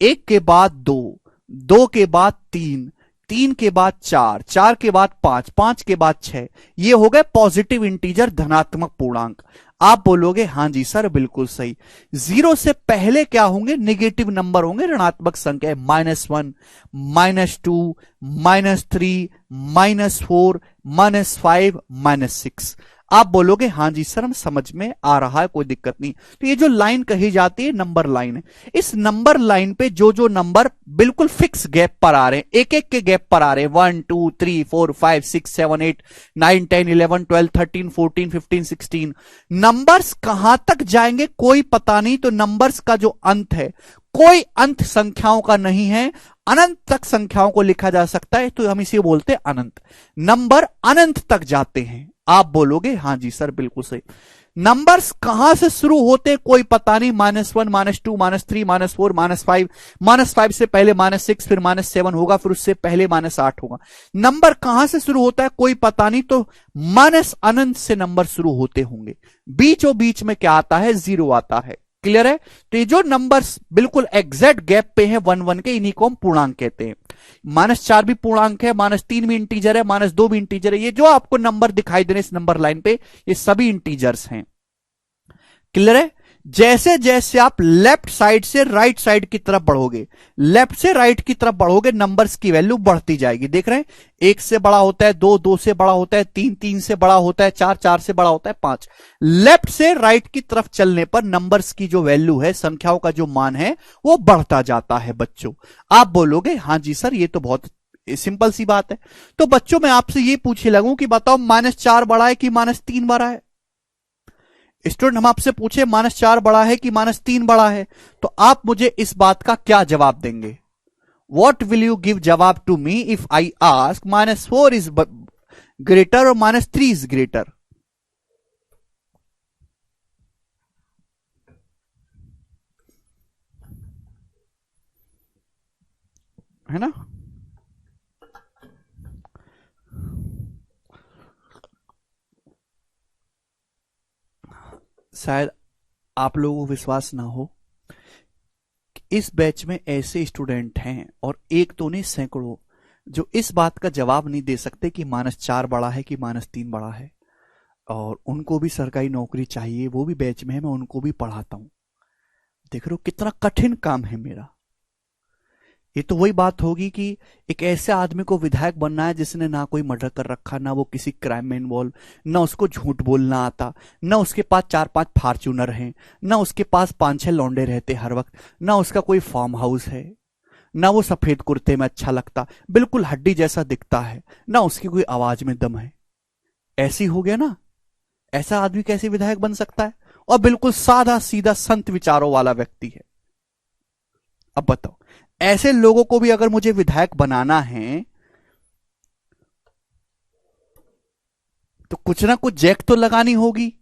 1 के बाद 2, 2 के बाद 3, 3 के बाद 4, 4 के बाद 5, 5 के बाद 6, ये हो गए पॉजिटिव इंटीजर, धनात्मक पूर्णांक। आप बोलोगे हां जी सर बिल्कुल सही। 0 से पहले क्या होंगे? नेगेटिव नंबर होंगे, ऋणात्मक संख्या, -1, -2, -3, -4, -5, -6। आप बोलोगे हाँ जी सर, हम समझ में आ रहा है, कोई दिक्कत नहीं। तो ये जो लाइन कही जाती है नंबर लाइन है। इस नंबर लाइन पे जो जो नंबर बिल्कुल फिक्स गैप पर आ रहे हैं, एक एक के गैप पर आ रहे हैं, 1 2 3 4 5 6 7 8 9 10 11 12 13 14 15 16, नंबर्स कहां तक जाएंगे कोई पता नहीं। तो नंबर्स का जो अंत है, कोई अंत संख्याओं का नहीं है, अनंत तक संख्याओं को लिखा जा सकता है, तो हम इसे बोलते हैं अनंत। नंबर अनंत तक जाते हैं। आप बोलोगे हाँ जी सर बिल्कुल सही। नंबर्स कहां से शुरू होते हैं कोई पता नहीं, -1 -2 -3 -4 -5, -5 से पहले -6, फिर -7 होगा, फिर उससे पहले -8 होगा। नंबर कहां से शुरू होता है कोई पता नहीं, तो माइनस अनंत से नंबर शुरू होते होंगे। बीचों बीच में क्या आता है, 0 आता है। क्लियर है? तो ये जो नंबर्स बिल्कुल एग्जैक्ट गैप पे हैं 1 1 के, इन्हीं को हम पूर्णांक कहते हैं। -4 भी पूर्णांक है, -3 भी इंटीजर है, -2 भी इंटीजर है। ये जो आपको नंबर दिखाई दे रहे हैं इस नंबर लाइन पे, ये सभी इंटीजर्स हैं। क्लियर है? जैसे जैसे आप लेफ्ट साइड से राइट साइड की तरफ बढ़ोगे, लेफ्ट से राइट की तरफ बढ़ोगे, नंबर्स की वैल्यू बढ़ती जाएगी। देख रहे हैं, 1 से बड़ा होता है, 2 2 से बड़ा होता है, 3 3 से बड़ा होता है, 4 4 से बड़ा होता है, 5। लेफ्ट से राइट की तरफ चलने पर नंबर्स की जो वैल्यू है, संख्याओं का जो मान है, वो बढ़ता जाता है बच्चों। आप बोलोगे हाँ जी सर, ये तो बहुत सिंपल सी बात है। तो बच्चों मैं आपसे ये पूछे लगूं कि बताओ -4 बड़ा है कि -3 बड़ा है? स्टूडेंट हम आपसे पूछे -4 बड़ा है कि -3 बड़ा है, तो आप मुझे इस बात का क्या जवाब देंगे? वॉट विल यू गिव जवाब to me if I ask -4 is greater और -3 इज ग्रेटर? है ना? शायद आप लोगों को विश्वास ना हो, इस बैच में ऐसे स्टूडेंट हैं, और एक तो नहीं सैकड़ों, जो इस बात का जवाब नहीं दे सकते कि -4 बड़ा है कि -3 बड़ा है। और उनको भी सरकारी नौकरी चाहिए, वो भी बैच में है, मैं उनको भी पढ़ाता हूं। देख रहे हो कितना कठिन काम है मेरा। ये तो वही बात होगी कि एक ऐसे आदमी को विधायक बनना है जिसने ना कोई मर्डर कर रखा, ना वो किसी क्राइम में इन्वॉल्व, ना उसको झूठ बोलना आता, ना उसके पास 4-5 फॉर्च्यूनर हैं, ना उसके पास 5-6 लौंडे रहते हर वक्त, ना उसका कोई फार्म हाउस है, ना वो सफेद कुर्ते में अच्छा लगता, बिल्कुल हड्डी जैसा दिखता है, ना उसकी कोई आवाज में दम है। ऐसी हो गया ना, ऐसा आदमी कैसे विधायक बन सकता है? और बिल्कुल सादा सीधा संत विचारों वाला व्यक्ति है। अब बताओ, ऐसे लोगों को भी अगर मुझे विधायक बनाना है, तो कुछ ना कुछ जैक तो लगानी होगी।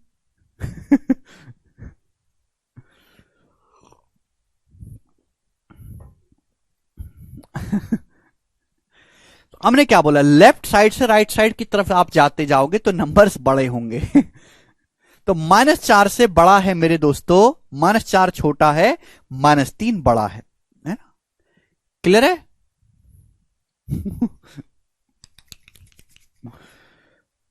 हमने क्या बोला, लेफ्ट साइड से राइट साइड की तरफ आप जाते जाओगे तो नंबर्स बड़े होंगे। तो -4 से बड़ा है मेरे दोस्तों, -4 छोटा है, -3 बड़ा है ना? क्लियर है?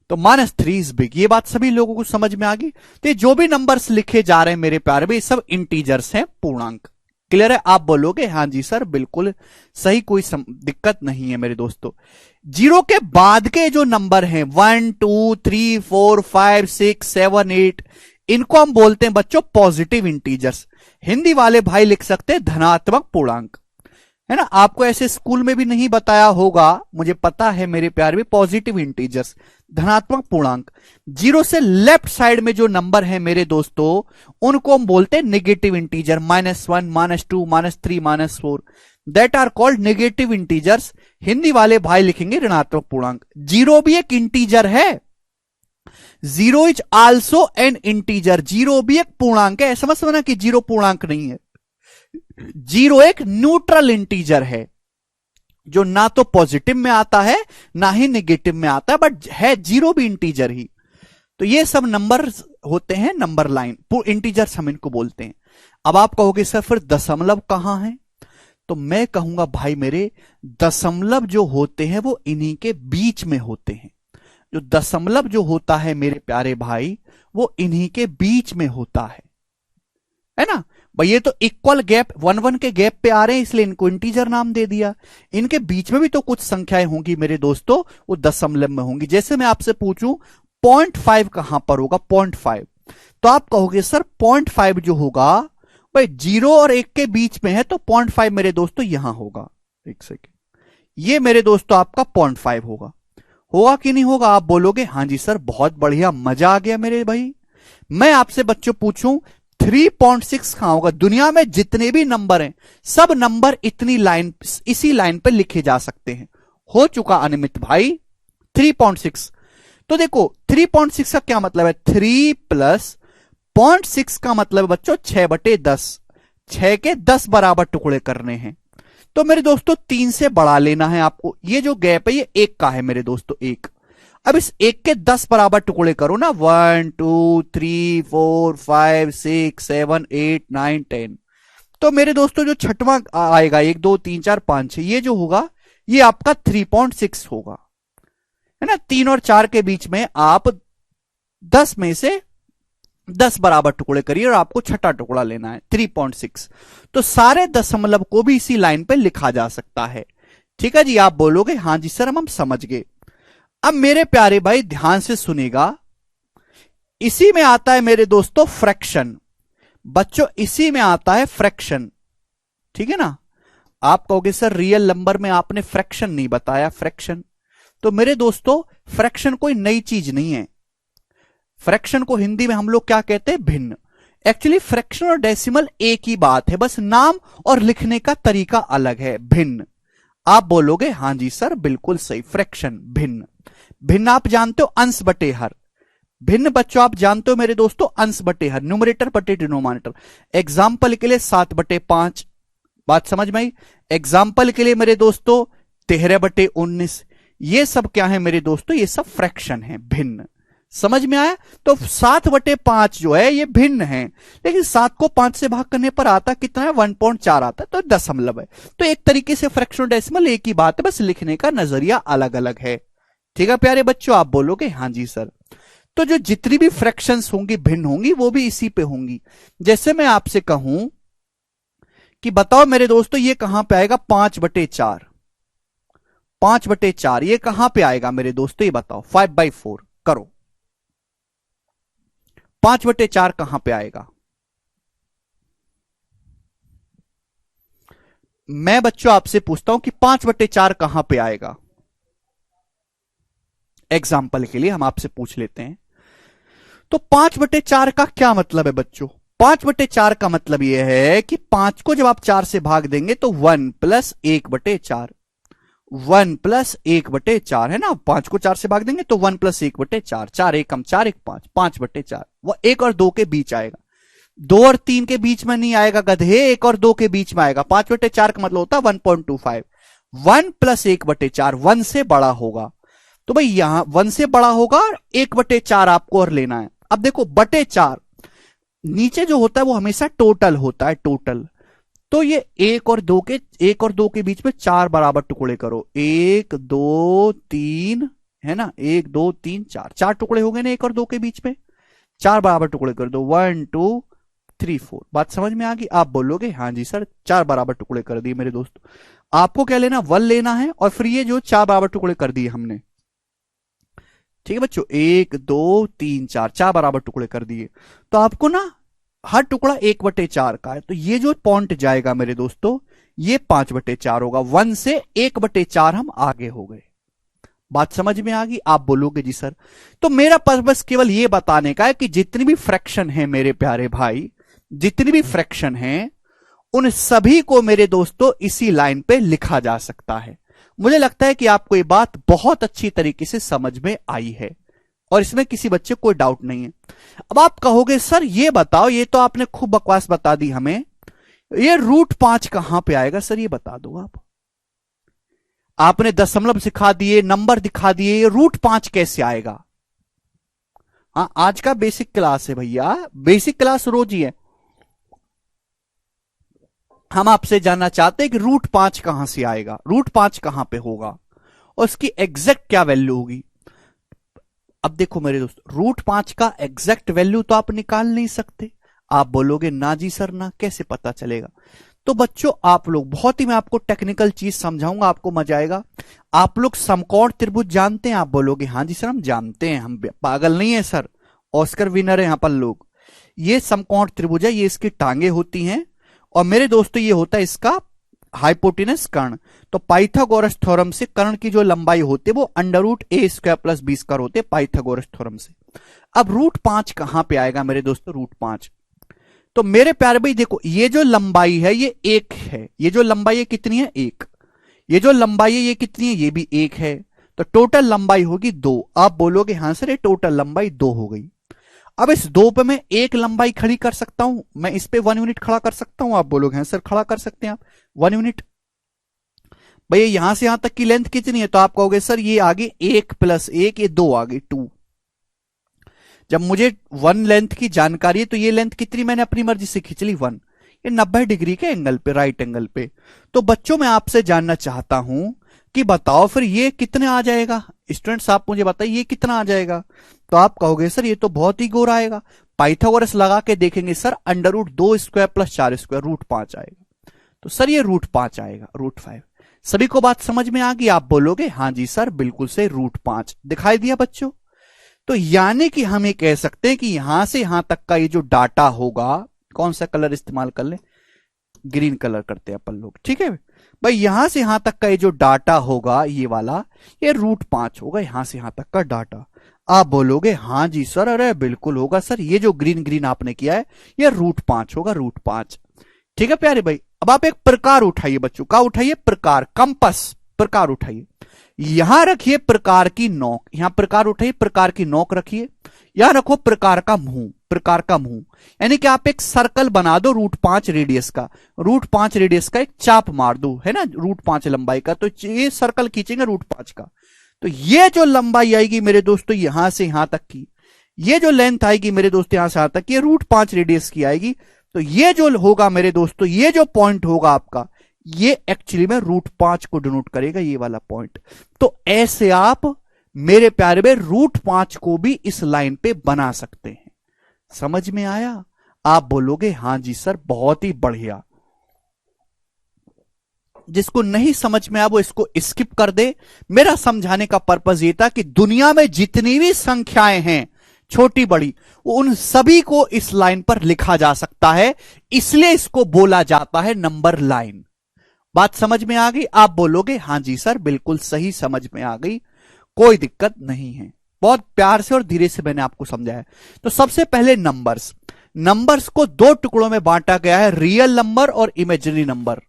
तो -3 इज बिग, ये बात सभी लोगों को समझ में आ गई। तो जो भी नंबर्स लिखे जा रहे हैं मेरे प्यारे भाई, सब इंटीजर्स हैं, पूर्णांक। क्लियर है? आप बोलोगे हाँ जी सर बिल्कुल सही, कोई दिक्कत नहीं है मेरे दोस्तों। 0 के बाद के जो नंबर हैं 1 2 3 4 5 6 7 8, इनको हम बोलते हैं बच्चों पॉजिटिव इंटीजर्स। हिंदी वाले भाई लिख सकते हैं धनात्मक पूर्णांक, है ना? आपको ऐसे स्कूल में भी नहीं बताया होगा, मुझे पता है मेरे प्यारे में। पॉजिटिव इंटीजर्स, धनात्मक पूर्णांक। 0 से लेफ्ट साइड में जो नंबर है मेरे दोस्तों, उनको हम बोलते हैं negative integer, -1 -2 -3 -4, that are called negative integers. Hindi वाले भाई लिखेंगे ऋणात्मक पूर्णांक। 0 भी एक इंटीजर है, 0 इज आल्सो एन इंटीजर। 0 भी एक पूर्णांक है, समझ ना कि 0 पूर्णांक नहीं है। 0 एक न्यूट्रल इंटीजर है, जो ना तो पॉजिटिव में आता है ना ही नेगेटिव में आता है, बट है 0 भी इंटीजर ही। तो ये सब नंबर होते हैं नंबर लाइन, इंटीजर्स हम इनको बोलते हैं। अब आप कहोगे सर फिर दशमलव कहां है? तो मैं कहूंगा भाई मेरे, दशमलव जो होते हैं वो इन्हीं के बीच में होते हैं। जो दशमलव जो होता है मेरे प्यारे भाई, वो इन्हीं के बीच में होता है ना भाई? ये तो इक्वल गैप 1 1 के गैप पे आ रहे हैं, इसलिए इनको इंटीजर नाम दे दिया। इनके बीच में भी तो कुछ संख्याएं होंगी मेरे दोस्तों, वो दशमलव में होंगी। जैसे मैं आपसे पूछूं 0.5 कहां पर होगा? 0.5। तो आप कहोगे सर 0.5 जो होगा भाई 0 और 1 के बीच में है, तो 0.5 मेरे दोस्तों यहां होगा। एक सेकेंड, ये मेरे दोस्तों आपका 0.5 होगा। होगा कि नहीं होगा? आप बोलोगे हाँ जी सर, बहुत बढ़िया, मजा आ गया मेरे भाई। मैं आपसे बच्चों पूछूं 3.6 कहां होगा? दुनिया में जितने भी नंबर हैं, सब नंबर इसी लाइन पे लिखे जा सकते हैं। हो चुका अनिमित भाई 3.6। तो देखो 3.6 का क्या मतलब है? 3 प्लस 0.6 का मतलब है बच्चों 6/10। 6 के 10 बराबर टुकड़े करने हैं। तो मेरे दोस्तों 3 से बढ़ा लेना है आपको। ये जो गैप है ये 1 का है मेरे दोस्तों, 1। अब इस 1 के 10 बराबर टुकड़े करो ना, 1 2 3 4 5 6 7 8 9 10। तो मेरे दोस्तों जो छठवां आएगा 1 2 3 4 5 6, ये जो होगा ये आपका 3.6 होगा, है ना। 3 और 4 के बीच में आप 10 में से 10 बराबर टुकड़े करिए और आपको छठा टुकड़ा लेना है 3.6। तो सारे दशमलव को भी इसी लाइन पे लिखा जा सकता है। ठीक है जी, आप बोलोगे हाँ जी सर हम समझ गए। अब मेरे प्यारे भाई ध्यान से सुनेगा, इसी में आता है मेरे दोस्तों फ्रैक्शन। बच्चों इसी में आता है फ्रैक्शन, ठीक है ना। आप कहोगे सर रियल नंबर में आपने फ्रैक्शन नहीं बताया। फ्रैक्शन तो मेरे दोस्तों फ्रैक्शन कोई नई चीज नहीं है। फ्रैक्शन को हिंदी में हम लोग क्या कहते हैं? भिन्न। एक्चुअली फ्रैक्शन और डेसिमल एक ही बात है, बस नाम और लिखने का तरीका अलग है, भिन्न। आप बोलोगे हाँ जी सर बिल्कुल सही, फ्रैक्शन भिन्न। भिन्न आप जानते हो अंश बटे हर। भिन्न बच्चों आप जानते हो मेरे दोस्तों अंश बटे हर, न्यूमरेटर बटे डिनोमिनेटर। एग्जाम्पल के लिए 7/5, बात समझ में आई। एग्जाम्पल के लिए मेरे दोस्तों 13/19। ये सब क्या है मेरे दोस्तों? ये सब फ्रैक्शन है, भिन्न। समझ में आया? तो 7/5 जो है ये भिन्न है, लेकिन 7 को 5 से भाग करने पर आता कितना है? 1.4 आता है, तो दशमलव है। तो एक तरीके से फ्रैक्शन और डेसिमल एक ही बात है, बस लिखने का नजरिया अलग अलग है। ठीक है प्यारे बच्चों, आप बोलोगे हाँ जी सर। तो जो जितनी भी फ्रैक्शंस होंगी भिन्न होंगी, वो भी इसी पे होंगी। जैसे मैं आपसे कहूं कि बताओ मेरे दोस्तों ये कहां पे आएगा? 5/4। 5/4 ये कहां पे आएगा मेरे दोस्तों? ये बताओ। 5/4 करो। 5/4 कहां पे आएगा? मैं बच्चों आपसे पूछता हूं कि 5/4 कहां पे आएगा? एग्जाम्पल के लिए हम आपसे पूछ लेते हैं। तो 5/4 का क्या मतलब है बच्चों? 5/4 का मतलब यह है कि 5 को जब आप 4 से भाग देंगे तो 1 + 1/4। 1 + 1/4 है ना। 5 को 4 से भाग देंगे तो 1 + 1/4। 4 एकम 4 1 5, 5/4। वो 1 और 2 के बीच आएगा, 2 और 3 के बीच में नहीं आएगा गधे, 1 और 2 के बीच में आएगा। 5/4 का मतलब होता है 1.25। 1 + 1/4 1 से बड़ा होगा। तो भाई यहां 1 से बड़ा होगा, 1/4 आपको और लेना है। अब देखो /4 नीचे जो होता है वो हमेशा टोटल होता है, टोटल। तो ये 1 और 2 के बीच में 4 बराबर टुकड़े करो। 1 2 3 है ना, 1 2 3 4, 4 टुकड़े हो गए ना 1 और 2 के बीच में। 4 बराबर टुकड़े कर दो, 1 2 3 4। बात समझ में आ गई? आप बोलोगे हाँ जी सर 4 बराबर टुकड़े कर दिए मेरे दोस्तों। आपको क्या लेना? 1 लेना है, और फिर ये जो 4 बराबर टुकड़े कर दिए हमने। ठीक है बच्चों, 1 2 3 4, 4 बराबर टुकड़े कर दिए। तो आपको ना हर टुकड़ा 1/4 का है, तो ये जो पॉइंट जाएगा मेरे दोस्तों ये 5/4 होगा। 1 से 1/4 हम आगे हो गए। बात समझ में आ गई? आप बोलोगे जी सर। तो मेरा पर्पस केवल ये बताने का है कि जितनी भी फ्रैक्शन है मेरे प्यारे भाई, जितनी भी फ्रैक्शन है उन सभी को मेरे दोस्तों इसी लाइन पे लिखा जा सकता है। मुझे लगता है कि आपको ये बात बहुत अच्छी तरीके से समझ में आई है और इसमें किसी बच्चे को कोई डाउट नहीं है। अब आप कहोगे सर ये बताओ, ये तो आपने खूब बकवास बता दी हमें, ये √5 कहां पे आएगा? सर ये बता दो आप। आपने दशमलव सिखा दिए, नंबर दिखा दिए, ये √5 कैसे आएगा? हाँ आज का बेसिक क्लास है भैया, बेसिक क्लास रोज ही है। हम आपसे जानना चाहते हैं कि √5 कहां से आएगा, √5 कहां पे होगा और उसकी एग्जैक्ट क्या वैल्यू होगी। अब देखो मेरे दोस्त, √5 का एग्जैक्ट वैल्यू तो आप निकाल नहीं सकते। आप बोलोगे ना जी सर ना, कैसे पता चलेगा? तो बच्चों आप लोग, बहुत ही मैं आपको टेक्निकल चीज समझाऊंगा, आपको मजा आएगा। आप लोग समकोण त्रिभुज जानते हैं? आप बोलोगे हाँ जी सर हम जानते हैं, हम पागल नहीं है सर, ऑस्कर विनर है यहाँ पर लोग। ये समकोण त्रिभुज है, ये इसकी टांगे होती हैं, और मेरे दोस्तों ये होता है इसका हाइपोटेनस कर्ण। तो पाइथागोरस थ्योरम से कर्ण की जो लंबाई होती है वो √a² + b² होते, पाइथागोरस थ्योरम से। अब √5 कहां पे आएगा मेरे दोस्तों? √5 तो मेरे प्यारे भाई देखो, ये जो लंबाई है ये 1 है, ये जो लंबाई है कितनी है? 1। ये जो लंबाई है ये कितनी है? ये भी 1 है। तो टोटल लंबाई होगी 2। आप बोलोगे हाँ सर ये टोटल लंबाई 2 हो गई। अब इस 2 पे मैं एक लंबाई खड़ी कर सकता हूं, मैं इस पे 1 यूनिट खड़ा कर सकता हूं। आप बोलोगे हाँ सर खड़ा कर सकते हैं आप 1 यूनिट। भैया यहां से यहां तक की लेंथ कितनी है? तो आप कहोगे सर ये आगे 1 + 1, ये 2 आ गई 2। जब मुझे 1 लेंथ की जानकारी है तो ये लेंथ कितनी मैंने अपनी मर्जी से खींच ली 1। ये 90 डिग्री के एंगल पे, राइट एंगल पे। तो बच्चों मैं आपसे जानना चाहता हूं कि बताओ फिर ये कितने आ जाएगा? स्टूडेंट्स आप मुझे बताइए ये कितना आ जाएगा? तो आप कहोगे सर ये तो बहुत ही गोरा आएगा। पाइथागोरस लगा के देखेंगे सर, √2² + 4² √5 आएगा। तो सर ये √5 आएगा, √5। सभी को बात समझ में आ गई? आप बोलोगे हाँ जी सर बिल्कुल से √5 दिखाई दिया बच्चों। तो यानी कि हम ये कह सकते हैं कि यहां से यहां तक का ये जो डाटा होगा, कौन सा कलर इस्तेमाल कर ले? ग्रीन कलर करते हैं अपन लोग, ठीक है भाई। यहां से यहां तक का ये जो डाटा होगा ये वाला, ये √5 होगा, यहां से यहां तक का डाटा। आप बोलोगे हाँ जी सर, अरे बिल्कुल होगा सर, ये जो ग्रीन ग्रीन आपने किया है ये √5 होगा, √5। ठीक है प्यारे भाई। अब आप एक प्रकार उठाइए बच्चों, का उठाइए? प्रकार, कंपस प्रकार उठाइए। यहां रखिए प्रकार की नोक, यहां प्रकार उठाइए, प्रकार की नोक रखिए। यहां रखो प्रकार का मुंह, प्रकार का मुंह। यानी कि आप एक सर्कल बना दो √5 रेडियस का, √5 रेडियस का एक चाप मार दो, है ना, √5 लंबाई का। तो ये सर्कल खींचेंगे √5 का। तो ये जो लंबाई आएगी मेरे दोस्तों यहां से यहां तक की, ये जो लेंथ आएगी मेरे दोस्तों यहां से यहां तक, ये √5 रेडियस की आएगी। तो ये जो होगा मेरे दोस्तों, ये जो पॉइंट होगा आपका, ये एक्चुअली में √5 को डिनोट करेगा, ये वाला पॉइंट। तो ऐसे आप मेरे प्यारे में √5 को भी इस लाइन पे बना सकते हैं। समझ में आया? आप बोलोगे हां जी सर बहुत ही बढ़िया। जिसको नहीं समझ में आया वो इसको स्किप कर दे। मेरा समझाने का पर्पज ये था कि दुनिया में जितनी भी संख्याएं हैं छोटी बड़ी, उन सभी को इस लाइन पर लिखा जा सकता है, इसलिए इसको बोला जाता है नंबर लाइन। बात समझ में आ गई? आप बोलोगे हां जी सर बिल्कुल सही, समझ में आ गई, कोई दिक्कत नहीं है। बहुत प्यार से और धीरे से मैंने आपको समझाया। तो सबसे पहले नंबर्स, नंबर्स को 2 टुकड़ों में बांटा गया है, रियल नंबर और इमेजिनरी नंबर।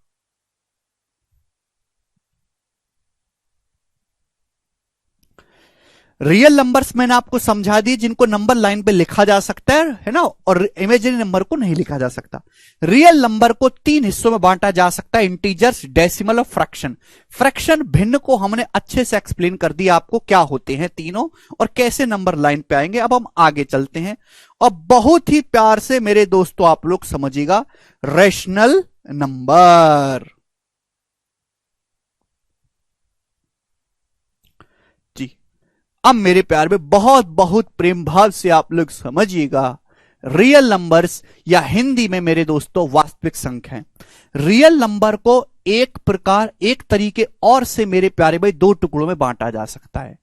रियल नंबर्स मैंने आपको समझा दी, जिनको नंबर लाइन पे लिखा जा सकता है ना, और इमेजिनरी नंबर को नहीं लिखा जा सकता। रियल नंबर को 3 हिस्सों में बांटा जा सकता है, इंटीजर्स, डेसिमल और फ्रैक्शन। फ्रैक्शन भिन्न को हमने अच्छे से एक्सप्लेन कर दिया आपको क्या होते हैं तीनों और कैसे नंबर लाइन पे आएंगे। अब हम आगे चलते हैं और बहुत ही प्यार से मेरे दोस्तों आप लोग समझिएगा, रैशनल नंबर। अब मेरे प्यार में बहुत बहुत प्रेम भाव से आप लोग समझिएगा, रियल नंबर्स या हिंदी में मेरे दोस्तों वास्तविक संख्याएं। रियल नंबर को एक तरीके और से मेरे प्यारे भाई 2 टुकड़ों में बांटा जा सकता है।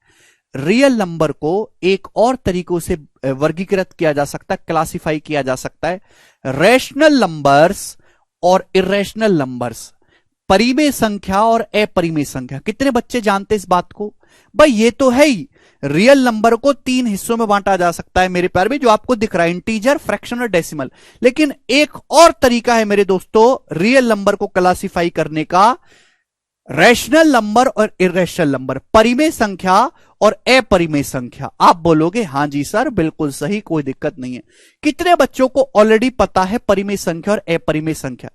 रियल नंबर को एक और तरीकों से वर्गीकृत किया जा सकता है, क्लासिफाई किया जा सकता है, रैशनल नंबर्स और इरेशनल नंबर्स, परिमेय संख्या और अपरिमेय संख्या। कितने बच्चे जानते इस बात को? भाई ये तो है ही, रियल नंबर को 3 हिस्सों में बांटा जा सकता है मेरे प्यारे में, जो आपको दिख रहा है, इंटीजर, फ्रैक्शन और डेसिमल। लेकिन एक और तरीका है मेरे दोस्तों रियल नंबर को क्लासिफाई करने का, रैशनल नंबर और इरेशनल नंबर, परिमेय संख्या और अपरिमेय संख्या। आप बोलोगे हां जी सर बिल्कुल सही, कोई दिक्कत नहीं है। कितने बच्चों को ऑलरेडी पता है परिमेय संख्या और अपरिमेय संख्या,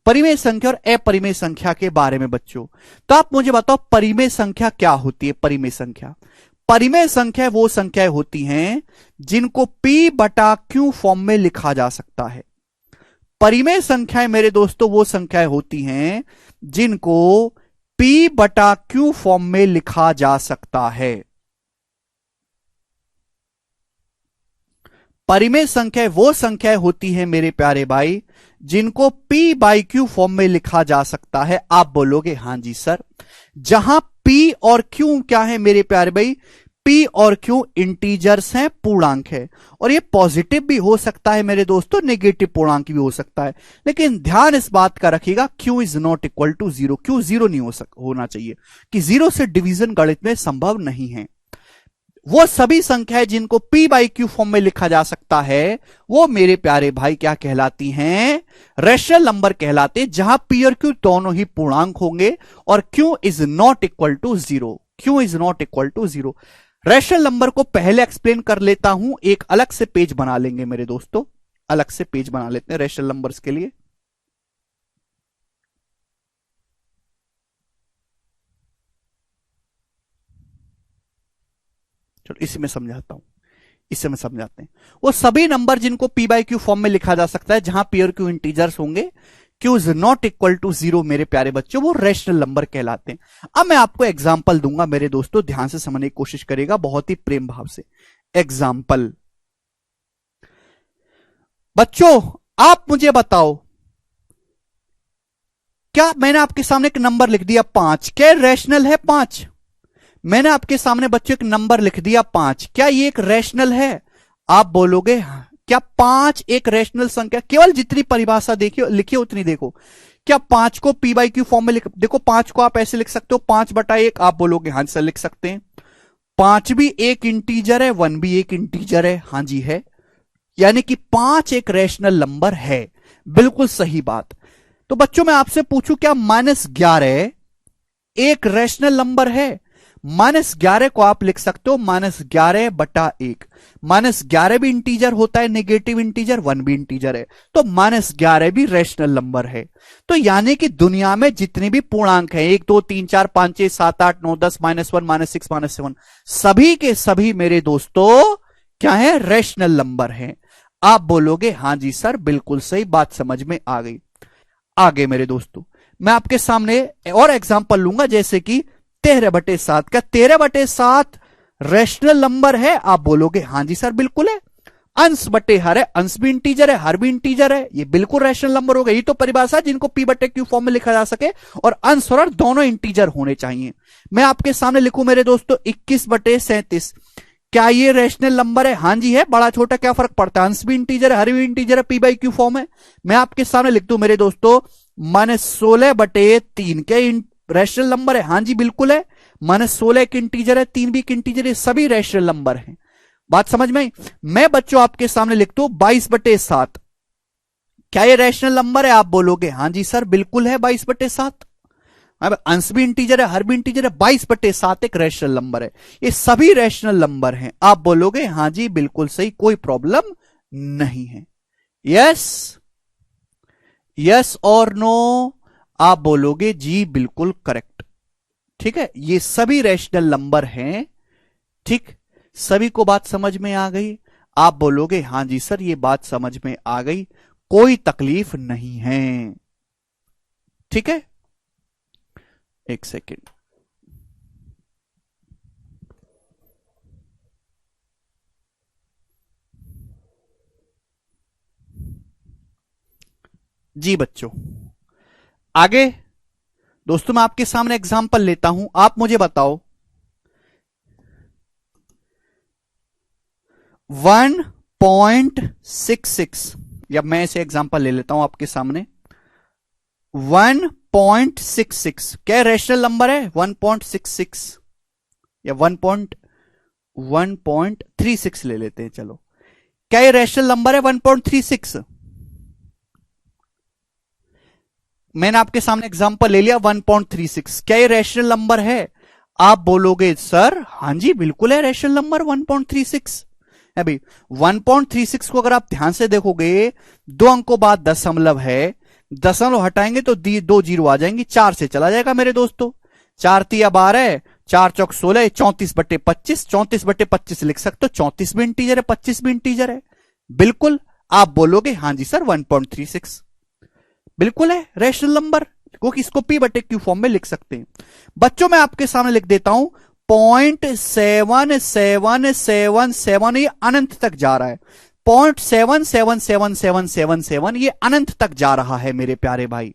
परिमेय संख्या और अपरिमेय संख्या के बारे में बच्चों? तो आप मुझे बताओ परिमेय संख्या क्या होती है? परिमेय संख्या, परिमेय संख्या वो संख्याएं होती हैं जिनको P/Q फॉर्म में लिखा जा सकता है। परिमेय संख्याएं मेरे दोस्तों वो संख्याएं होती हैं जिनको P/Q फॉर्म में लिखा जा सकता है। परिमेय संख्या वो संख्याएं होती हैं मेरे प्यारे भाई जिनको P बाई Q फॉर्म में लिखा जा सकता है? आप बोलोगे हां जी सर। जहां P और Q क्या है मेरे प्यारे भाई? P और Q इंटीजर्स हैं, पूर्णांक है, और ये पॉजिटिव भी हो सकता है मेरे दोस्तों, नेगेटिव पूर्णांक भी हो सकता है, लेकिन ध्यान इस बात का रखिएगा Q is not equal to zero. Q zero नहीं होना चाहिए, कि जीरो से डिवीजन गणित में संभव नहीं है। वो सभी संख्याएं जिनको P बाई Q फॉर्म में लिखा जा सकता है, वो मेरे प्यारे भाई क्या कहलाती हैं? रैशनल नंबर कहलाते हैं, जहां P और Q दोनों ही पूर्णांक होंगे और Q is not equal to zero. Q is not equal to zero. Rational number को पहले एक्सप्लेन कर लेता हूं, एक अलग से पेज बना लेंगे मेरे दोस्तों, अलग से पेज बना लेते हैं रैशनल नंबर्स के लिए। चलो इसी में समझाता हूं, इससे में समझाते हैं। वो सभी नंबर जिनको P बाई Q फॉर्म में लिखा जा सकता है, जहां P और Q इंटीजर्स होंगे, Q is not equal to zero मेरे प्यारे बच्चों, वो रैशनल नंबर कहलाते हैं। अब मैं आपको एग्जाम्पल दूंगा मेरे दोस्तों, ध्यान से समझने की कोशिश करेगा, बहुत ही प्रेम भाव से। एग्जाम्पल, बच्चों आप मुझे बताओ, क्या मैंने आपके सामने एक नंबर लिख दिया 5, क्या रैशनल है 5? मैंने आपके सामने बच्चों एक नंबर लिख दिया 5, क्या ये एक रैशनल है? आप बोलोगे क्या 5 एक रैशनल संख्या? केवल जितनी परिभाषा देखिए लिखिए उतनी देखो। क्या 5 को P बाई Q फॉर्म में देखो, 5 को आप ऐसे लिख सकते हो 5/1। आप बोलोगे हां सर लिख सकते हैं। 5 भी एक इंटीजर है, 1 भी एक इंटीजर है। हां जी है, यानी कि 5 एक रैशनल नंबर है। बिल्कुल सही बात। तो बच्चों मैं आपसे पूछूं, क्या -11 एक रैशनल नंबर है? -11 को आप लिख सकते हो -11/1। -11 भी इंटीजर होता है, नेगेटिव इंटीजर, 1 भी इंटीजर है, तो -11 भी रैशनल नंबर है। तो यानी कि दुनिया में जितने भी पूर्णांक हैं, 1 2 3 4 5 6 7 8 9 10 -1 -6 -7, सभी के सभी मेरे दोस्तों क्या है? रैशनल नंबर हैं। आप बोलोगे हां जी सर बिल्कुल सही बात, समझ में आ गई। आगे मेरे दोस्तों मैं आपके सामने और एग्जांपल लूंगा, जैसे कि 13/7। क्या 13/7 रैशनल नंबर है? आप बोलोगे हां जी सर बिल्कुल है। अंश बटे हर है, अंश भी इंटीजर है, हर भी इंटीजर है, ये बिल्कुल रैशनल नंबर होगा। ये तो परिभाषा जिनको P बटे Q फॉर्म में लिखा जा सके और अंश और हर दोनों इंटीजर होने चाहिए। मैं आपके सामने लिखूं मेरे दोस्तों 21/37, क्या ये रैशनल नंबर है? हां जी है। बड़ा छोटा क्या फर्क पड़ता है, अंश भी इंटीजर है, हर भी इंटीजर है, P बाई Q फॉर्म है। मैं आपके सामने लिख दूं मेरे दोस्तों -16/3, क्या रैशनल नंबर है? हां जी बिल्कुल है। -16 एक इंटीजर है, 3 भी एक इंटीजर है, सभी रैशनल नंबर हैं। बात समझ में आई? मैं बच्चों आपके सामने लिखता हूं 22/7, क्या ये रैशनल नंबर है? आप बोलोगे हां जी सर बिल्कुल है 22/7। अब अंश भी इंटीजर है, हर भी इंटीजर है, 22/7 एक रैशनल नंबर है, ये सभी रैशनल नंबर हैं। आप बोलोगे हां जी बिल्कुल सही, कोई प्रॉब्लम नहीं है। यस, यस और नो? आप बोलोगे जी बिल्कुल करेक्ट। ठीक है, ये सभी रैशनल नंबर हैं। ठीक, सभी को बात समझ में आ गई? आप बोलोगे हां जी सर ये बात समझ में आ गई, कोई तकलीफ नहीं है। ठीक है, एक सेकेंड। जी बच्चों आगे दोस्तों मैं आपके सामने एग्जांपल लेता हूं, आप मुझे बताओ 1.66, या मैं इसे एग्जांपल ले लेता हूं आपके सामने 1.66, क्या रैशनल नंबर है? 1.66 या 1.36 ले लेते हैं, चलो। क्या ये रैशनल नंबर है 1.36? मैंने आपके सामने एग्जांपल ले लिया 1.36, क्या ये रैशनल नंबर है? आप बोलोगे सर हां जी बिल्कुल है रैशनल नंबर 1.36 है भाई। 1.36 को अगर आप ध्यान से देखोगे, 2 अंकों बाद दशमलव है, दशमलव हटाएंगे तो 2 जीरो आ जाएंगे, 4 से चला जाएगा मेरे दोस्तों। 4 तिया 12, 4 चौक 16, 34/25, 34/25 लिख सकते हो, 34 भी इंटीजर है, 25 भी इंटीजर है, बिल्कुल। आप बोलोगे हां जी सर 1.36 बिल्कुल है रैशनल नंबर, क्योंकि इसको P बटे Q फॉर्म में लिख सकते हैं। बच्चों मैं आपके सामने लिख देता हूं 0.7777, ये अनंत तक जा रहा है, 0.777777 ये अनंत तक जा रहा है मेरे प्यारे भाई।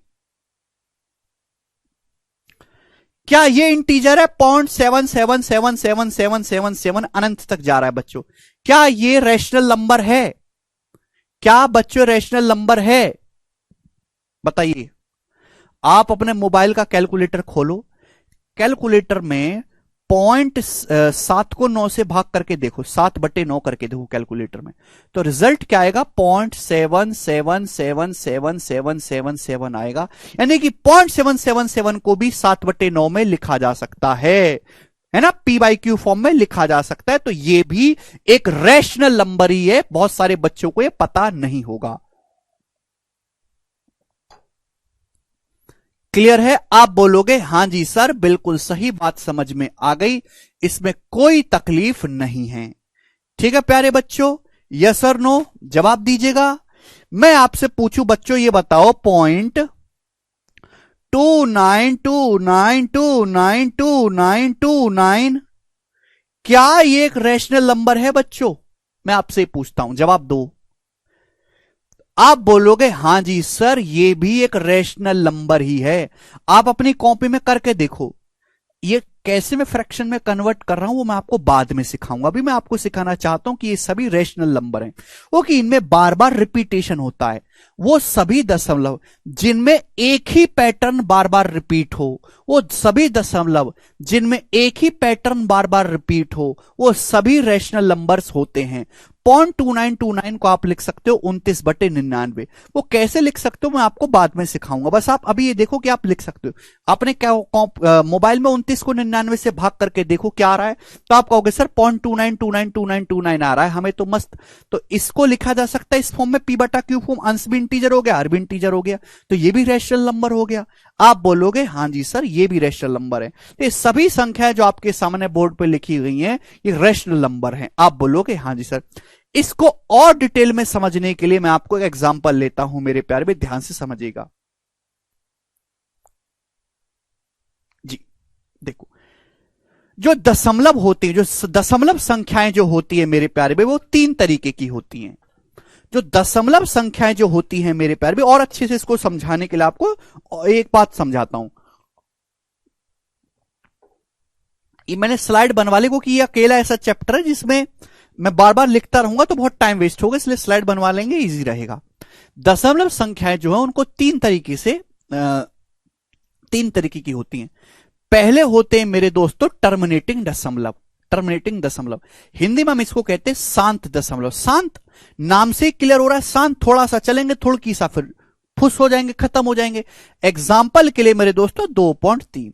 क्या ये इंटीजर है? 0.777777 अनंत तक जा रहा है बच्चों। क्या ये रैशनल नंबर है? क्या बच्चों रैशनल नंबर है? बताइए। आप अपने मोबाइल का कैलकुलेटर खोलो, कैलकुलेटर में 0.7 को 9 से भाग करके देखो, 7/9 करके देखो कैलकुलेटर में, तो रिजल्ट क्या आएगा? 0.777777 आएगा। यानी कि 0.777 को भी 7/9 में लिखा जा सकता है ना, पी बाई क्यू फॉर्म में लिखा जा सकता है। तो ये भी एक रैशनल नंबर ही है। बहुत सारे बच्चों को ये पता नहीं होगा। क्लियर है? आप बोलोगे हां जी सर, बिल्कुल सही बात समझ में आ गई, इसमें कोई तकलीफ नहीं है। ठीक है प्यारे बच्चों, यस और नो जवाब दीजिएगा। मैं आपसे पूछूं बच्चों, ये बताओ 0.2929292929 क्या ये एक रैशनल नंबर है बच्चों? मैं आपसे पूछता हूं, जवाब दो। आप बोलोगे हां जी सर, ये भी एक रैशनल नंबर ही है। आप अपनी कॉपी में करके देखो। ये कैसे मैं फ्रैक्शन में कन्वर्ट कर रहा हूं वो मैं आपको बाद में सिखाऊंगा। अभी मैं आपको सिखाना चाहता हूं कि ये सभी रैशनल नंबर हैं, वो कि इनमें बार बार रिपीटेशन होता है। वो सभी दशमलव जिनमें एक ही पैटर्न बार बार रिपीट हो, वो सभी दशमलव जिनमें एक ही पैटर्न बार बार रिपीट हो, वो सभी रैशनल नंबर्स होते हैं। 0.2929 को आप लिख सकते हो 29/99। वो कैसे लिख सकते हो मैं आपको बाद में सिखाऊंगा। बस आप अभी ये देखो कि आप लिख सकते हो। आपने क्या मोबाइल में 29 को 99 से भाग करके देखो क्या आ रहा है, तो आप कहोगे सर 0.29292929 आ रहा है, हमें तो मस्त। तो इसको लिखा जा सकता है इस फॉर्म में, p/q फॉर्म, अंश भी इंटीजर हो गया, हर भी इंटीजर हो गया, तो ये भी रैशनल नंबर हो गया। आप बोलोगे हां जी सर, ये भी रैशनल नंबर है। तो ये सभी संख्याएं जो आपके सामने बोर्ड पर लिखी गई हैं ये रैशनल नंबर हैं। आप बोलोगे हां जी सर। इसको और डिटेल में समझने के लिए मैं आपको एक एग्जांपल लेता हूं मेरे प्यारे, भी ध्यान से समझिएगा जी। देखो, जो दशमलव होती है, जो दशमलव संख्याएं जो होती है मेरे प्यारे भाई, वो 3 तरीके की होती हैं। जो दशमलव संख्याएं जो होती हैं मेरे प्यारे भाई, और अच्छे से इसको समझाने के लिए आपको एक बात समझाता हूं। ये मैंने स्लाइड बनवा ली क्योंकि ये अकेला ऐसा चैप्टर है जिसमें मैं बार बार लिखता रहूंगा तो बहुत टाइम वेस्ट होगा, इसलिए स्लाइड बनवा लेंगे, इजी रहेगा। दशमलव संख्याएं जो है उनको 3 तरीके की होती हैं। पहले होते हैं मेरे दोस्तों टर्मिनेटिंग दशमलव। टर्मिनेटिंग दशमलव हिंदी में हम इसको कहते हैं शांत दशमलव। शांत नाम से क्लियर हो रहा है, शांत, थोड़ा सा चलेंगे, थोड़ी सा फिर फुस हो जाएंगे, खत्म हो जाएंगे। एग्जाम्पल के लिए मेरे दोस्तों 2.3,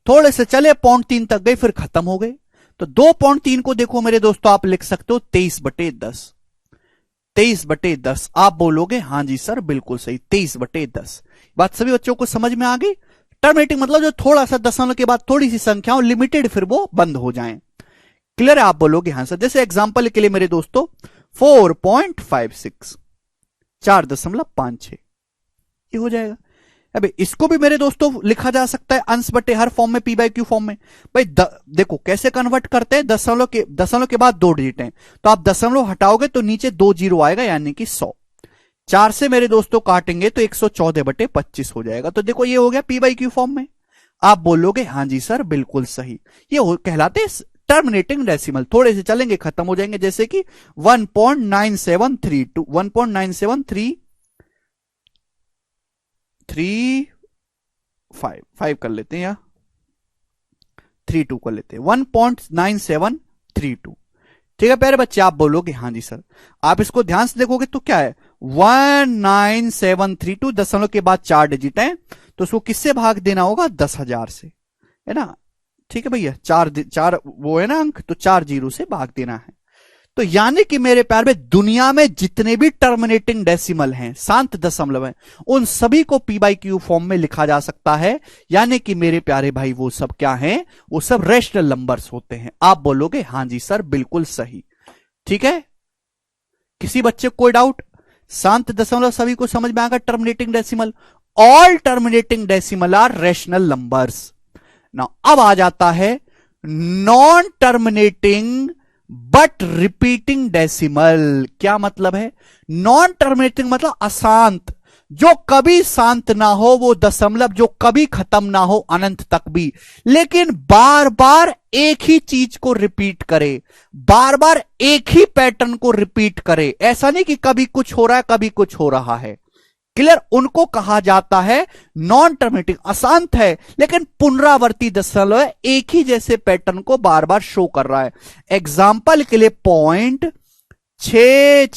थोड़े से चले 0.3 तक गए फिर खत्म हो गए। तो 2.3 को देखो मेरे दोस्तों, आप लिख सकते हो 23/10। 23/10 आप बोलोगे हां जी सर बिल्कुल सही, 23/10। बात सभी बच्चों को समझ में आ गई? टर्मिनेटिंग मतलब जो थोड़ा सा दशमलव के बाद थोड़ी सी संख्या हो, लिमिटेड, फिर वो बंद हो जाएं। क्लियर है? आप बोलोगे हां सर। जैसे एग्जांपल के लिए मेरे दोस्तों 4.56, 4.56 ये हो जाएगा। अबे इसको भी मेरे दोस्तों लिखा जा सकता है अंश बटे हर फॉर्म में, p/q फॉर्म में। भाई देखो कैसे कन्वर्ट करते हैं, दशमलव के बाद 2 डिजिट हैं, तो आप दशमलव हटाओगे तो नीचे 2 जीरो आएगा, यानी कि 100। 4 से मेरे दोस्तों काटेंगे तो 114/25 हो जाएगा। तो देखो ये हो गया p/q फॉर्म में। आप बोलोगे हां जी सर बिल्कुल सही, ये कहलाते हैं टर्मिनेटिंग डेसिमल। थोड़े से चलेंगे खत्म हो जाएंगे, जैसे कि 1.9732, 1.9735 कर लेते हैं, या 32 कर लेते हैं, 1.9732। ठीक है प्यारे बच्चे? आप बोलोगे हां जी सर। आप इसको ध्यान से देखोगे तो क्या है, 19732 दशमलव के बाद 4 डिजिट है, तो उसको किससे भाग देना होगा? 10,000 से, है ना? ठीक है भैया, 4 वो है ना अंक, तो 4 जीरो से भाग देना है। तो यानी कि मेरे प्यार में दुनिया में जितने भी टर्मिनेटिंग डेसिमल हैं, शांत दशमलव हैं, उन सभी को p/q फॉर्म में लिखा जा सकता है। यानी कि मेरे प्यारे भाई वो सब क्या हैं? वो सब रैशनल नंबर्स होते हैं। आप बोलोगे हां जी सर बिल्कुल सही। ठीक है, किसी बच्चे को कोई डाउट? शांत दशमलव सभी को समझ में आ गया। Terminating decimal, all terminating decimal are rational numbers. Now अब आ जाता है non terminating but repeating decimal. क्या मतलब है? नॉन टर्मिनेटिंग मतलब अशांत, जो कभी शांत ना हो, वो दशमलव जो कभी खत्म ना हो अनंत तक भी, लेकिन बार बार एक ही चीज को रिपीट करे, बार बार एक ही पैटर्न को रिपीट करे। ऐसा नहीं कि कभी कुछ हो रहा है कभी कुछ हो रहा है। क्लियर? उनको कहा जाता है नॉन टर्मिनेटिंग, अशांत है लेकिन पुनरावर्ती दशमलव है, एक ही जैसे पैटर्न को बार बार शो कर रहा है। एग्जाम्पल के लिए पॉइंट 6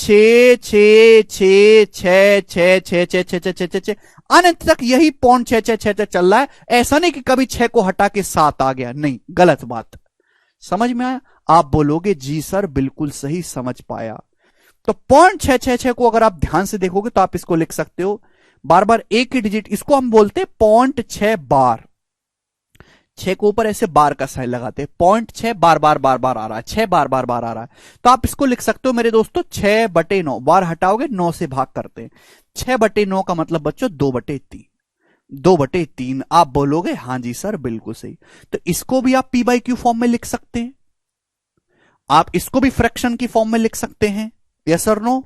अनंत तक यही पॉइंट 6 चल रहा है। ऐसा नहीं कि कभी 6 को हटा के 7 आ गया, नहीं, गलत बात। समझ में आया? आप बोलोगे जी सर बिल्कुल सही, समझ पाया। तो पॉइंट 6 को अगर आप ध्यान से देखोगे तो आप इसको लिख सकते हो बार बार एक ही डिजिट, इसको हम बोलते हैं पॉइंट 6 बार। 6 को ऊपर ऐसे बार का साइन लगाते हैं, पॉइंट 6 बार बार बार बार आ रहा है, 6 बार बार बार आ रहा है। तो आप इसको लिख सकते हो मेरे दोस्तों 6/9, बार हटाओगे 9 से भाग करते हैं, 6/9 का मतलब बच्चों 2/3, 2/3। आप बोलोगे हां जी सर बिल्कुल सही। तो इसको भी आप p/q फॉर्म में लिख सकते हैं, आप इसको भी फ्रैक्शन की फॉर्म में लिख सकते हैं। यस और नो?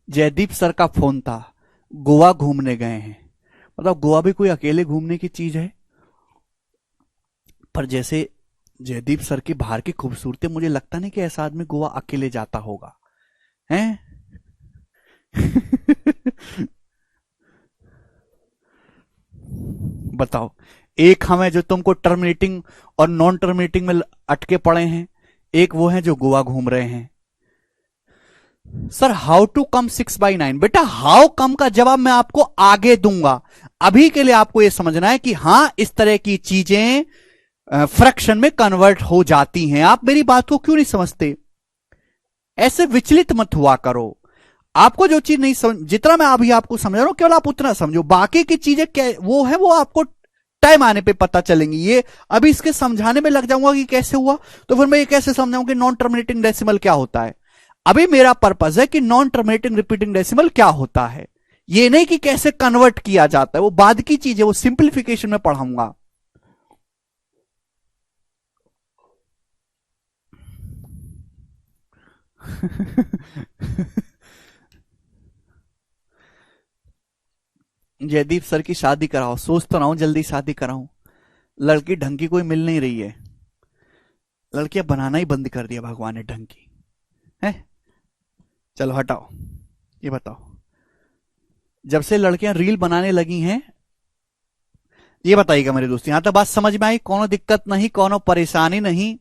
जयदीप सर का फोन था, गोवा घूमने गए हैं। मतलब गोवा भी कोई अकेले घूमने की चीज है? पर जैसे जयदीप सर की बाहर की खूबसूरती, मुझे लगता नहीं कि ऐसा आदमी गोवा अकेले जाता होगा, हैं? बताओ, एक हम है जो तुमको टर्मिनेटिंग और नॉन टर्मिनेटिंग में अटके पड़े हैं, एक वो है जो गोवा घूम रहे हैं। Sir how to come 6/9? बेटा हाउ कम का जवाब मैं आपको आगे दूंगा, अभी के लिए आपको यह समझना है कि हां इस तरह की चीजें फ्रैक्शन में कन्वर्ट हो जाती हैं। आप मेरी बात को क्यों नहीं समझते? ऐसे विचलित मत हुआ करो। आपको जो चीज नहीं समझ, जितना मैं अभी आपको समझा रहा हूं केवल आप उतना समझो, बाकी की चीजें क्या वो है वो आपको टाइम आने पे पता चलेंगी। ये अभी इसके समझाने में लग जाऊंगा कि कैसे हुआ, तो फिर मैं ये कैसे समझाऊंगा कि नॉन टर्मिनेटिंग डेसिमल क्या होता है। अभी मेरा पर्पज है कि नॉन टर्मिनेटिंग रिपीटिंग डेसिमल क्या होता है, ये नहीं कि कैसे कन्वर्ट किया जाता है, वो बाद की चीज है, वो सिंप्लीफिकेशन में पढ़ाऊंगा। जयदीप सर की शादी कराओ, सोच तो रहा हूं जल्दी शादी कराऊं, लड़की ढंग की कोई मिल नहीं रही है, लड़कियां बनाना ही बंद कर दिया भगवान ने ढंग की है। चलो हटाओ, ये बताओ, जब से लड़कियां रील बनाने लगी हैं, ये बताइएगा मेरे दोस्त, यहां तक बात समझ में आई? कोनो दिक्कत नहीं, कोनो परेशानी नहीं?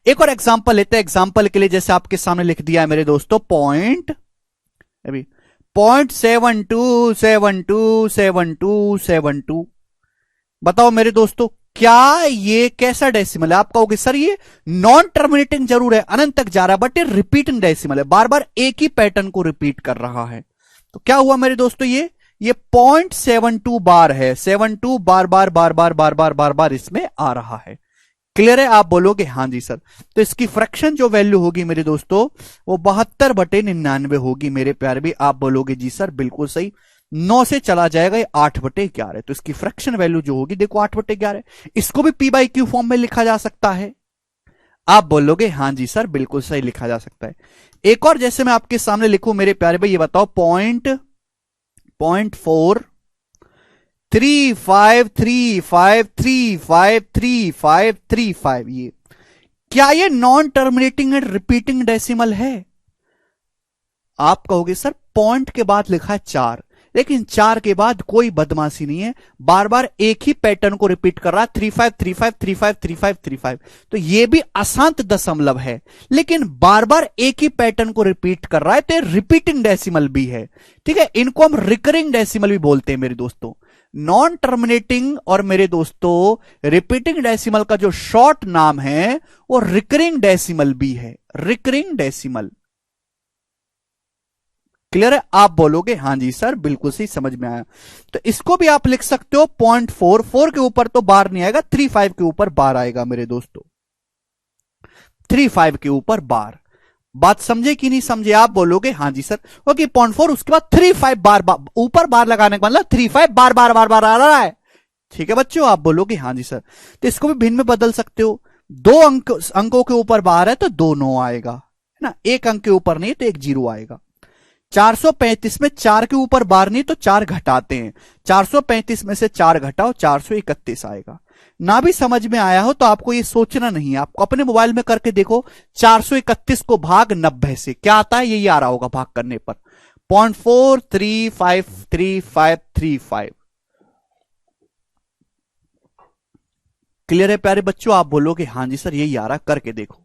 एक और एग्जांपल लेते हैं। एग्जांपल के लिए जैसे आपके सामने लिख दिया है मेरे दोस्तों, पॉइंट अभी 0.72727272। बताओ मेरे दोस्तों क्या ये कैसा डेसिमल है? आप कहोगे सर ये नॉन टर्मिनेटिंग जरूर है, अनंत तक जा रहा है, बट ये रिपीटिंग डेसिमल है, बार बार एक ही पैटर्न को रिपीट कर रहा है। तो क्या हुआ मेरे दोस्तों, ये 0.72 बार है, 72 बार बार बार बार बार बार बार बार इसमें आ रहा है। क्लियर है? आप बोलोगे हाँ जी सर। तो इसकी फ्रैक्शन जो वैल्यू होगी मेरे दोस्तों वो 72/99 होगी मेरे प्यारे भी। आप बोलोगे जी सर बिल्कुल सही, 9 से चला जाएगा ये 8/11, तो इसकी फ्रैक्शन वैल्यू जो होगी देखो 8/11। इसको भी पी बाई क्यू फॉर्म में लिखा जा सकता है। आप बोलोगे हाँ जी सर बिल्कुल सही लिखा जा सकता है। एक और जैसे मैं आपके सामने लिखूं मेरे प्यारे भाई, ये बताओ 0.435353535, ये क्या ये non terminating and repeating decimal है? आप कहोगे सर पॉइंट के बाद लिखा है 4, लेकिन 4 के बाद कोई बदमाशी नहीं है, बार बार एक ही पैटर्न को रिपीट कर रहा है 3535353535। तो ये भी अशांत दशमलव है, लेकिन बार बार एक ही पैटर्न को रिपीट कर रहा है, तो रिपीटिंग डेसिमल भी है। ठीक है, इनको हम रिकरिंग डेसिमल भी बोलते हैं मेरे दोस्तों। नॉन टर्मिनेटिंग और मेरे दोस्तों रिपीटिंग डेसिमल का जो शॉर्ट नाम है वो रिकरिंग डेसिमल भी है, रिकरिंग डेसिमल। क्लियर है? आप बोलोगे हाँ जी सर बिल्कुल सही, समझ में आया। तो इसको भी आप लिख सकते हो 0.44 के ऊपर तो बार नहीं आएगा, 35 के ऊपर बार आएगा मेरे दोस्तों, 35 के ऊपर बार। बात समझे कि नहीं समझे? आप बोलोगे हाँ जी सर। ओके 0.4 उसके बाद 35 बार ऊपर बार लगाने का मतलब 35 बार बार बार बार आ रहा है। ठीक है बच्चों, आप बोलोगे हाँ जी सर। तो इसको भी भिन्न में बदल सकते हो, 2 अंकों के ऊपर बार है तो 2 9 आएगा, है ना, 1 अंक के ऊपर नहीं तो 1 0 आएगा। 435 में 4 के ऊपर बार नहीं तो 4 घटाते हैं, 435 में से 4 घटाओ 431 आएगा। ना भी समझ में आया हो तो आपको ये सोचना नहीं है, आपको अपने मोबाइल में करके देखो, 431 को भाग 90 से क्या आता है, यही आ रहा होगा भाग करने पर, 0.43533535। क्लियर है प्यारे बच्चों? आप बोलोगे हाँ जी सर यही आ रहा, करके देखो।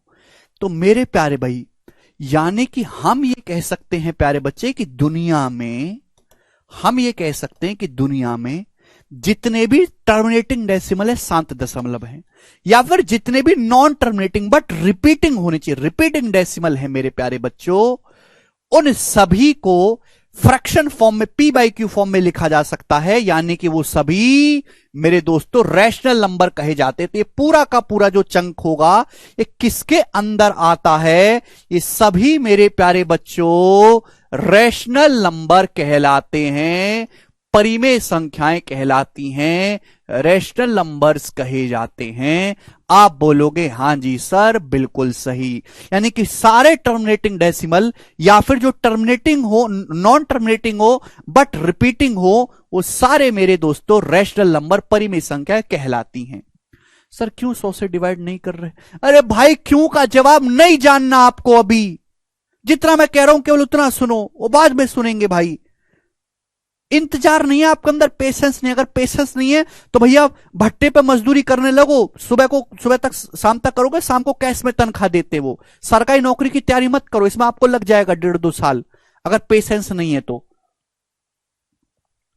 तो मेरे प्यारे भाई यानी कि हम ये कह सकते हैं प्यारे बच्चे कि दुनिया में, हम ये कह सकते हैं कि दुनिया में जितने भी टर्मिनेटिंग डेसिमल है शांत दशमलव है, या फिर जितने भी नॉन टर्मिनेटिंग बट रिपीटिंग होने चाहिए रिपीटिंग डेसिमल है मेरे प्यारे बच्चों, उन सभी को फ्रैक्शन फॉर्म में पी बाई क्यू फॉर्म में लिखा जा सकता है, यानी कि वो सभी मेरे दोस्तों रैशनल नंबर कहे जाते। तो ये पूरा का पूरा जो चंक होगा ये किसके अंदर आता है? ये सभी मेरे प्यारे बच्चों रैशनल नंबर कहलाते हैं, परिमेय संख्याएं कहलाती हैं, रैशनल नंबर्स कहे जाते हैं। आप बोलोगे हाँ जी सर बिल्कुल सही, यानी कि सारे टर्मिनेटिंग डेसिमल या फिर जो टर्मिनेटिंग हो, नॉन टर्मिनेटिंग हो बट रिपीटिंग हो, वो सारे मेरे दोस्तों रैशनल नंबर परिमेय संख्या कहलाती हैं। सर क्यों 100 से डिवाइड नहीं कर रहे? अरे भाई क्यों का जवाब नहीं जानना आपको, अभी जितना मैं कह रहा हूं केवल उतना सुनो, वो बाद में सुनेंगे भाई। इंतजार नहीं है आपके अंदर, पेशेंस नहीं। अगर पेशेंस नहीं है तो भैया भट्टे पे मजदूरी करने लगो, सुबह तक शाम तक करोगे, शाम को कैश में तनख्वाह देते वो। सरकारी नौकरी की तैयारी मत करो, इसमें आपको लग जाएगा 1.5-2 साल अगर पेशेंस नहीं है तो।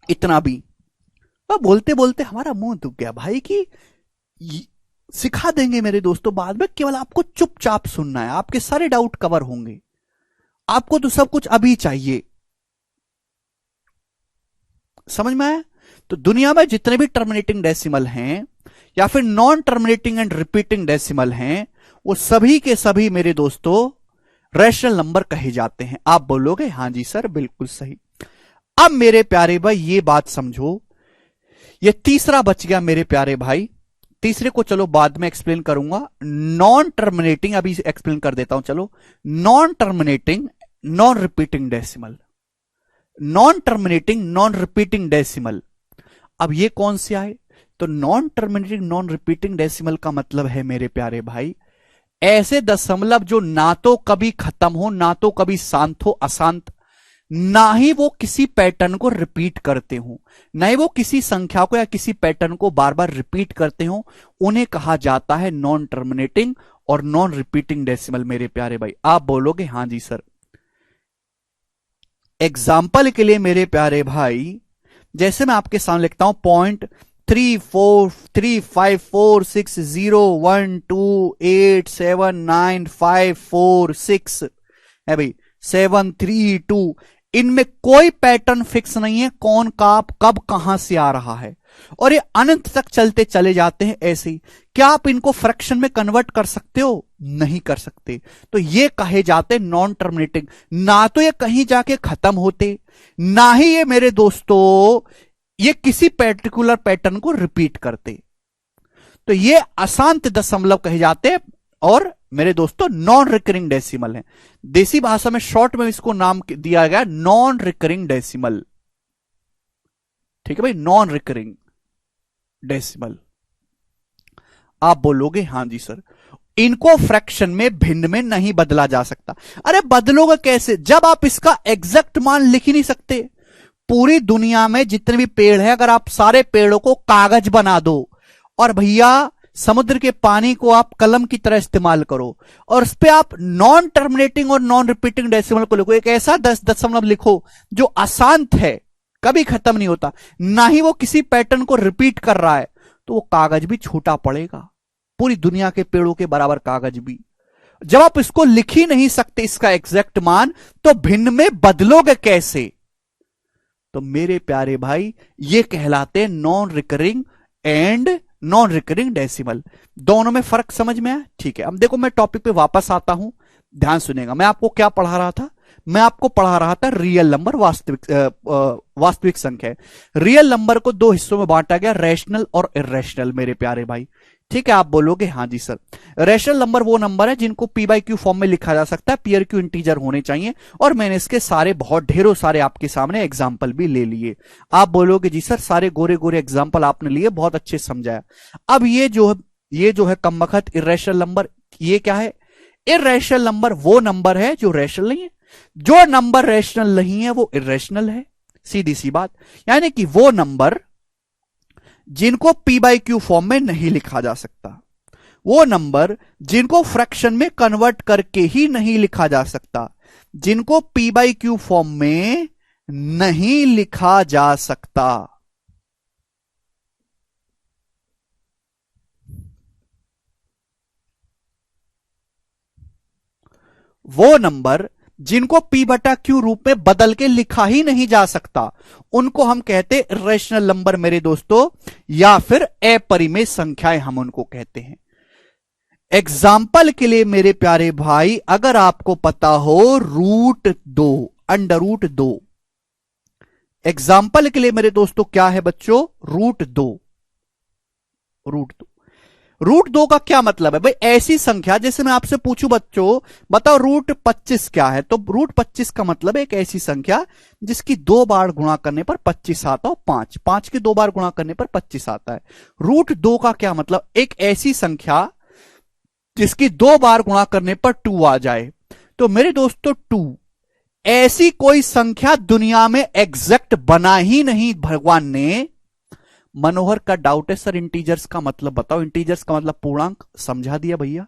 इतना भी बोलते बोलते हमारा मुंह दुख गया भाई कि सिखा देंगे मेरे दोस्तों बाद में, केवल आपको चुपचाप सुनना है, आपके सारे डाउट कवर होंगे। आपको तो सब कुछ अभी चाहिए, समझ में आया? तो दुनिया में जितने भी टर्मिनेटिंग डेसिमल हैं या फिर non terminating and repeating decimal हैं, वो सभी के सभी मेरे दोस्तों रैशनल नंबर कहे जाते हैं। आप बोलोगे हाँ जी सर बिल्कुल सही। अब मेरे प्यारे भाई ये बात समझो, ये तीसरा बच गया मेरे प्यारे भाई, तीसरे को चलो बाद में एक्सप्लेन करूंगा। नॉन टर्मिनेटिंग अभी एक्सप्लेन कर देता हूं, चलो। Non terminating non repeating decimal, non terminating non repeating decimal. अब ये कौन से आए? तो non terminating non repeating decimal का मतलब है मेरे प्यारे भाई ऐसे दशमलव जो ना तो कभी खत्म हो, ना तो कभी शांत हो अशांत, ना ही वो किसी पैटर्न को रिपीट करते हो, ना ही वो किसी संख्या को या किसी पैटर्न को बार बार रिपीट करते हो, उन्हें कहा जाता है नॉन टर्मिनेटिंग और नॉन रिपीटिंग डेसिमल मेरे प्यारे भाई। आप बोलोगे हाँ जी सर। एग्जाम्पल के लिए मेरे प्यारे भाई जैसे मैं आपके सामने लिखता हूं 0.33353535, 3454601287954 है भाई, 732। इनमें कोई पैटर्न फिक्स नहीं है कौन कब कहां से आ रहा है, और ये अनंत तक चलते चले जाते हैं ऐसे ही। क्या आप इनको फ्रैक्शन में कन्वर्ट कर सकते हो? नहीं कर सकते। तो ये कहे जाते नॉन टर्मिनेटिंग। ना तो ये कहीं जाके खत्म होते, ना ही ये मेरे दोस्तों ये किसी पर्टिकुलर पैटर्न को रिपीट करते। तो ये अशांत दशमलव कहे जाते हैं, और मेरे दोस्तों नॉन रिकरिंग डेसिमल है। देसी भाषा में शॉर्ट में इसको नाम दिया गया नॉन रिकरिंग डेसिमल। ठीक है भाई, नॉन रिकरिंग डेसिमल। आप बोलोगे हां जी सर, इनको फ्रैक्शन में भिन्न में नहीं बदला जा सकता। अरे बदलोगे कैसे जब आप इसका एग्जैक्ट मान लिख ही नहीं सकते। पूरी दुनिया में जितने भी पेड़ हैं, अगर आप सारे पेड़ों को कागज बना दो और भैया समुद्र के पानी को आप कलम की तरह इस्तेमाल करो, और उस पर आप नॉन टर्मिनेटिंग और नॉन रिपीटिंग डेसिमल को लिखो, एक ऐसा 10 दशमलव लिखो जो अशांत है, कभी खत्म नहीं होता, ना ही वो किसी पैटर्न को रिपीट कर रहा है, तो वो कागज भी छोटा पड़ेगा, पूरी दुनिया के पेड़ों के बराबर कागज भी। जब आप इसको लिख ही नहीं सकते इसका एग्जैक्ट मान, तो भिन्न में बदलोगे कैसे? तो मेरे प्यारे भाई ये कहलाते हैं non recurring and non recurring decimal. दोनों में फर्क समझ में आया? ठीक है, अब देखो मैं टॉपिक पे वापस आता हूं, ध्यान सुनेगा। मैं आपको क्या पढ़ा रहा था? मैं आपको पढ़ा रहा था रियल नंबर, वास्तविक संख्या। रियल नंबर को दो हिस्सों में बांटा गया, रैशनल और इर्रेशनल मेरे प्यारे भाई। ठीक है, आप बोलोगे हां जी सर। रैशनल नंबर वो नंबर है जिनको पी बाई क्यू फॉर्म में लिखा जा सकता है, पीयर क्यू इंटीजर होने चाहिए, और मैंने इसके सारे बहुत ढेरों सारे आपके सामने एग्जाम्पल भी ले लिए। आप बोलोगे जी सर सारे गोरे गोरे एग्जाम्पल आपने लिए, बहुत अच्छे समझाया। अब ये जो है कमबख्त इर्रेशनल नंबर, ये क्या है? इर्रेशनल नंबर वो नंबर है जो रैशनल नहीं है। जो नंबर रैशनल नहीं है वो इर्रेशनल है, सीधी सी बात। यानी कि वो नंबर जिनको पी बाई क्यू फॉर्म में नहीं लिखा जा सकता, वो नंबर जिनको फ्रैक्शन में कन्वर्ट करके ही नहीं लिखा जा सकता, जिनको पी बाई क्यू फॉर्म में नहीं लिखा जा सकता, वो नंबर जिनको पी बटा क्यू रूप में बदल के लिखा ही नहीं जा सकता, उनको हम कहते हैं इर्रेशनल नंबर मेरे दोस्तों, या फिर अपरिमेय संख्याएं हम उनको कहते हैं। एग्जाम्पल के लिए मेरे प्यारे भाई, अगर आपको पता हो √2, √2, एग्जाम्पल के लिए मेरे दोस्तों क्या है बच्चों? √2। √2 का क्या मतलब है भाई? ऐसी संख्या, जैसे मैं आपसे पूछूं बच्चों बताओ √25 क्या है, तो √25 का मतलब है एक ऐसी संख्या जिसकी 2 बार गुणा करने पर 25 आता हो, 5 की 2 बार गुणा करने पर 25 आता है। √2 का क्या मतलब? एक ऐसी संख्या जिसकी 2 बार गुणा करने पर 2 आ जाए। तो मेरे दोस्तों 2 ऐसी कोई संख्या दुनिया में एग्जैक्ट बना ही नहीं भगवान ने। मनोहर का डाउट है सर इंटीजर्स का मतलब बताओ। इंटीजर्स का मतलब पूर्णांक, समझा दिया भैया।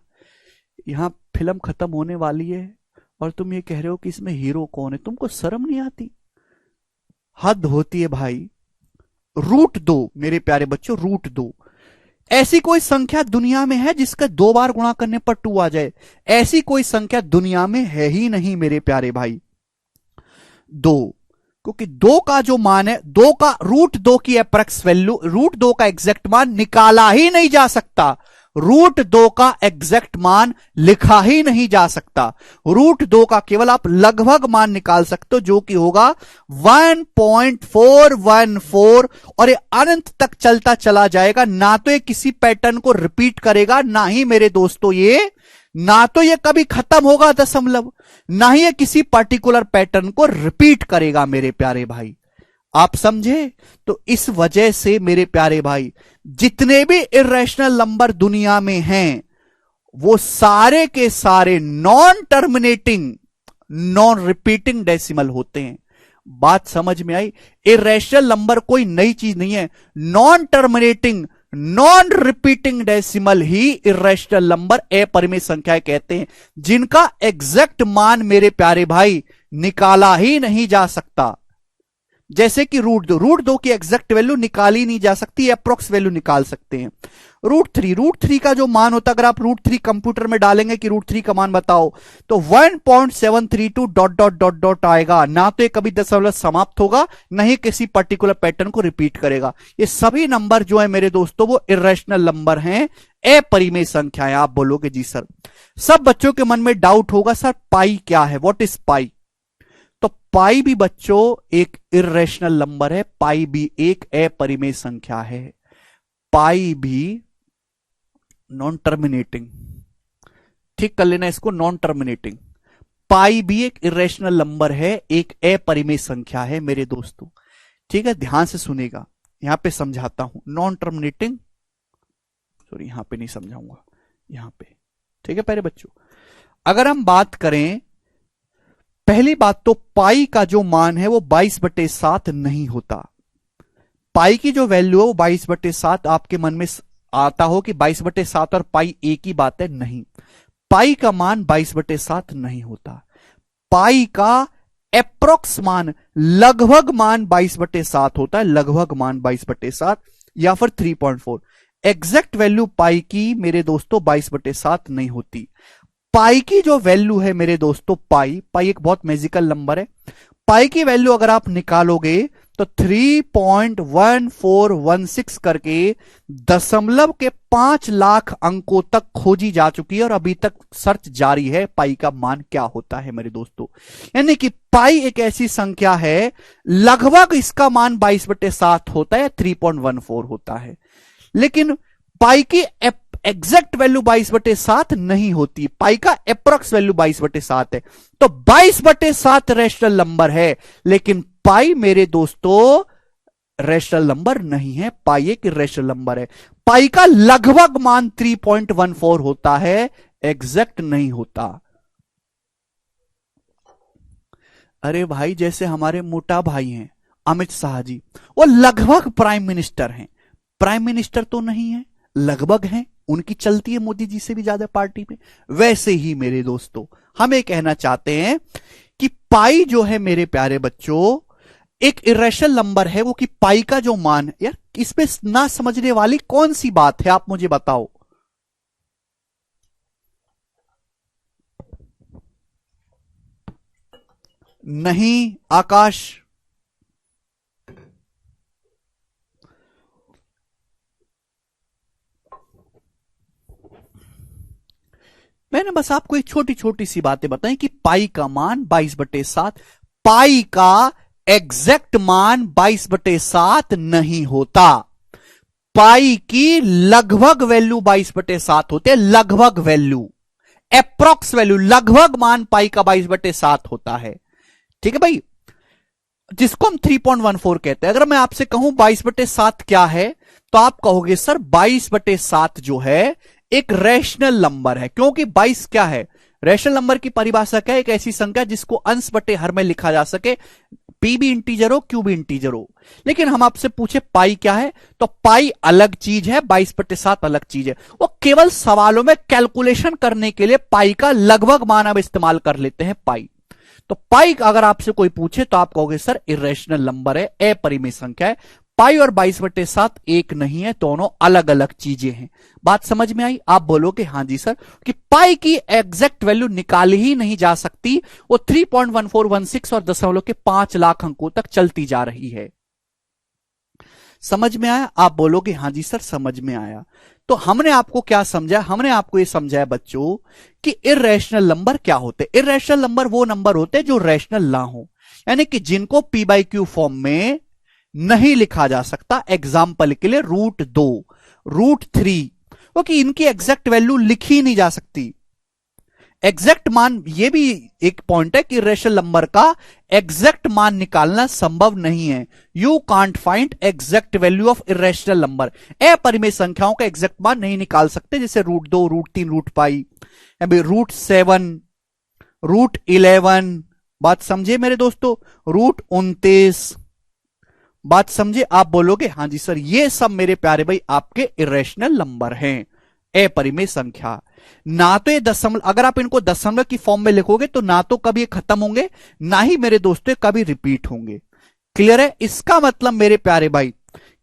यहां फिल्म खत्म होने वाली है और तुम ये कह रहे हो कि इसमें हीरो कौन है, तुमको शर्म नहीं आती? हद होती है भाई। √2 मेरे प्यारे बच्चों, √2 ऐसी कोई संख्या दुनिया में है जिसका 2 बार गुणा करने पर 2 आ जाए? ऐसी कोई संख्या दुनिया में है ही नहीं मेरे प्यारे भाई। 2, क्योंकि 2 का जो मान है, 2 का √2 की एप्रक्स वैल्यू, √2 का एग्जैक्ट मान निकाला ही नहीं जा सकता। √2 का एग्जैक्ट मान लिखा ही नहीं जा सकता। √2 का केवल आप लगभग मान निकाल सकते हो, जो कि होगा 1.414, और ये अनंत तक चलता चला जाएगा। ना तो ये किसी पैटर्न को रिपीट करेगा, ना ही मेरे दोस्तों ना तो ये कभी खत्म होगा दशमलव, ना ही ये किसी पर्टिकुलर पैटर्न को रिपीट करेगा मेरे प्यारे भाई। आप समझे? तो इस वजह से मेरे प्यारे भाई जितने भी इर्रेशनल नंबर दुनिया में हैं वो सारे के सारे non terminating, non repeating decimal होते हैं। बात समझ में आई? इर्रेशनल नंबर कोई नई चीज नहीं है। Non terminating, non repeating decimal ही इर्रेशनल नंबर, अपरिमेय संख्याएं कहते हैं, जिनका एग्जैक्ट मान मेरे प्यारे भाई निकाला ही नहीं जा सकता। जैसे कि रूट दो की एग्जैक्ट वैल्यू निकाली नहीं जा सकती, अप्रोक्स वैल्यू निकाल सकते हैं। रूट थ्री का जो मान होता है, अगर आप रूट थ्री कंप्यूटर में डालेंगे कि रूट थ्री का मान बताओ, तो 1.732 डॉट डॉट डॉट डॉट आएगा। ना तो ये कभी दशमलव समाप्त होगा, ना ही किसी पर्टिकुलर पैटर्न को रिपीट करेगा। ये सभी नंबर जो है मेरे दोस्तों वो इरेशनल नंबर हैं, अपरिमेय संख्या है। आप बोलोगे जी सर, सब बच्चों के मन में डाउट होगा, सर पाई क्या है, व्हाट इज पाई? तो पाई भी बच्चों एक इरेशनल नंबर है, पाई भी एक अपरिमेय संख्या है, पाई भी नॉन टर्मिनेटिंग। ठीक कर लेना इसको, नॉन टर्मिनेटिंग। पाई भी एक इरेशनल नंबर है, एक अपरिमेय संख्या है मेरे दोस्तों। ठीक है, ध्यान से सुनेगा, यहां पे समझाता हूं। नॉन टर्मिनेटिंग, सॉरी यहां पे नहीं समझाऊंगा, यहां पे। ठीक है प्यारे बच्चों, अगर हम बात करें, पहली बात तो पाई का जो मान है वो 22/7 नहीं होता। पाई की जो वैल्यू है वो 22/7, आपके मन में आता हो कि 22/7 और पाई एक ही बात है, नहीं। पाई का मान 22/7 नहीं होता। पाई का एप्रोक्स मान, लगभग मान 22/7 होता है, लगभग मान 22/7 या फिर 3.4। एग्जैक्ट वैल्यू पाई की मेरे दोस्तों 22/7 नहीं होती। पाई की जो वैल्यू है मेरे दोस्तों, पाई एक बहुत मैजिकल नंबर है। पाई की वैल्यू अगर आप निकालोगे तो 3.1416 करके दशमलव के 5 लाख अंकों तक खोजी जा चुकी है और अभी तक सर्च जारी है पाई का मान क्या होता है मेरे दोस्तों। यानी कि पाई एक ऐसी संख्या है, लगभग इसका मान 22/7 होता है, 3.14 होता है, लेकिन पाई की एग्जैक्ट वैल्यू 22/7 नहीं होती। पाई का एप्रोक्स वैल्यू 22/7 है, तो 22/7 रैशनल नंबर है, लेकिन पाई मेरे दोस्तों रैशनल नंबर नहीं है। पाई एक इरेशनल नंबर है। पाई का लगभग मान 3.14 होता है, एग्जैक्ट नहीं होता। अरे भाई, जैसे हमारे मोटा भाई हैं अमित शाह जी, वो लगभग प्राइम मिनिस्टर हैं, प्राइम मिनिस्टर तो नहीं है, लगभग हैं, उनकी चलती है मोदी जी से भी ज्यादा पार्टी में। वैसे ही मेरे दोस्तों हम ये कहना चाहते हैं कि पाई जो है मेरे प्यारे बच्चों एक इरेशनल नंबर है, वो कि पाई का जो मान, यार इसमें ना समझने वाली कौन सी बात है, आप मुझे बताओ। नहीं आकाश, मैंने बस आपको एक छोटी छोटी सी बातें बताई कि पाई का मान 22/7, पाई का एग्जैक्ट मान 22/7 नहीं होता। पाई की लगभग वैल्यू 22/7 होते हैं, लगभग वैल्यू, एप्रोक्स वैल्यू, लगभग मान पाई का 22/7 होता है। ठीक है भाई, जिसको हम 3.14 कहते हैं। अगर मैं आपसे कहूं 22/7 क्या है, तो आप कहोगे सर 22/7 जो है एक रैशनल नंबर है, क्योंकि 22 क्या है, रैशनल नंबर की परिभाषा क्या है, एक ऐसी संख्या जिसको अंश बटे हर में लिखा जा सके, पी भी इंटीजर हो, क्यू भी इंटीजर हो। लेकिन हम आपसे पूछे पाई क्या है, तो पाई अलग चीज है, 22/7 अलग चीज है। वो केवल सवालों में कैलकुलेशन करने के लिए पाई का लगभग मान अब इस्तेमाल कर लेते हैं पाई। तो पाई अगर आपसे कोई पूछे तो आप कहोगे सर इरेशनल नंबर है, अपरिमेय संख्या है। पाई और 22/7 एक नहीं है, दोनों अलग अलग चीजें हैं। बात समझ में आई? आप बोलोगे हां जी सर, कि पाई की एग्जैक्ट वैल्यू निकाली ही नहीं जा सकती, वो 3.1416 और दशमलव के 5 लाख अंकों तक चलती जा रही है। समझ में आया? आप बोलोगे हां जी सर समझ में आया। तो हमने आपको क्या समझा? हमने आपको यह समझाया बच्चों कि इरेशनल नंबर क्या होते। इरेशनल नंबर वो नंबर होते जो रैशनल ना हो, यानी कि जिनको P/Q फॉर्म में नहीं लिखा जा सकता। एग्जाम्पल के लिए √2, √3, क्योंकि इनकी एग्जैक्ट वैल्यू लिखी नहीं जा सकती। एग्जैक्ट मान, ये भी एक पॉइंट है कि इरेशनल नंबर का एग्जैक्ट मान निकालना संभव नहीं है। You can't find exact value of irrational number. अपरिमेय संख्याओं का एग्जैक्ट मान नहीं निकाल सकते, जैसे √2, √3, √5, √7, √11। बात समझे मेरे दोस्तों? √29, बात समझे? आप बोलोगे हां जी सर, ये सब मेरे प्यारे भाई आपके इरेशनल नंबर हैं, अपरिमेय संख्या। ना तो ये दशमलव, अगर आप इनको दशमलव की फॉर्म में लिखोगे तो ना तो कभी खत्म होंगे, ना ही मेरे दोस्तों कभी रिपीट होंगे। क्लियर है? इसका मतलब मेरे प्यारे भाई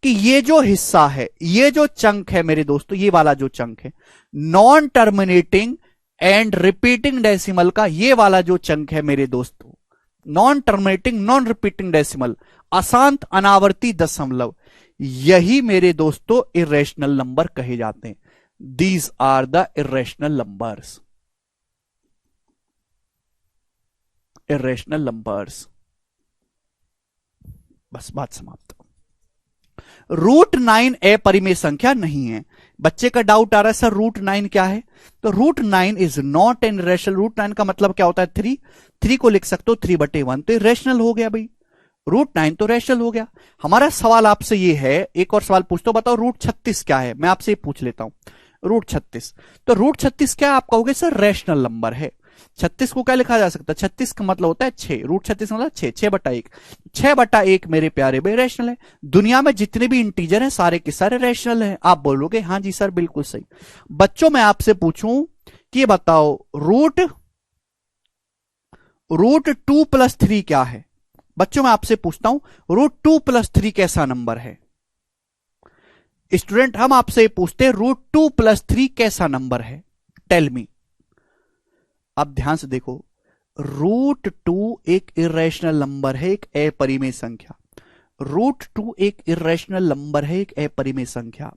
कि ये जो हिस्सा है, ये जो चंक है मेरे दोस्तों, ये वाला जो चंक है non terminating and repeating decimal का, ये वाला जो चंक है मेरे दोस्तों, non terminating non repeating decimal, अशांत अनावर्ती दशमलव, यही मेरे दोस्तों इरेशनल नंबर कहे जाते हैं। These are the irrational numbers, irrational numbers. बस बात समाप्त। √9 अपरिमेय संख्या नहीं है। बच्चे का डाउट आ रहा है सर √9 क्या है? तो √9 इज नॉट एन इरेशनल। √9 का मतलब क्या होता है? 3 को लिख सकते हो 3/1, तो इरेशनल हो गया भाई। √9 तो रेशनल हो गया। हमारा सवाल आपसे ये है, एक और सवाल पूछता हूं, बताओ √36 क्या है? मैं आपसे पूछ लेता हूं √36। तो √36 क्या आप कहोगे? सर रेशनल नंबर है। 36 को क्या लिखा जा सकता है? 36 का मतलब होता है 6, √36 मतलब 6, 6/1, 6/1 मेरे प्यारे भाई रेशनल है। दुनिया में जितने भी इंटीजर हैं सारे के सारे रेशनल हैं। आप बोलोगे हाँ जी सर बिल्कुल सही। बच्चों मैं आपसे पूछूं कि बताओ √2 + 3 क्या है? बच्चों मैं आपसे पूछता हूं √2 + 3 कैसा नंबर है? स्टूडेंट हम आपसे पूछते हैं √2 + 3 कैसा नंबर है? Tell me. अब ध्यान से देखो, √2 एक इरेशनल नंबर है, एक अपरिमेय संख्या। √2 एक इरेशनल नंबर है, एक अपरिमेय संख्या।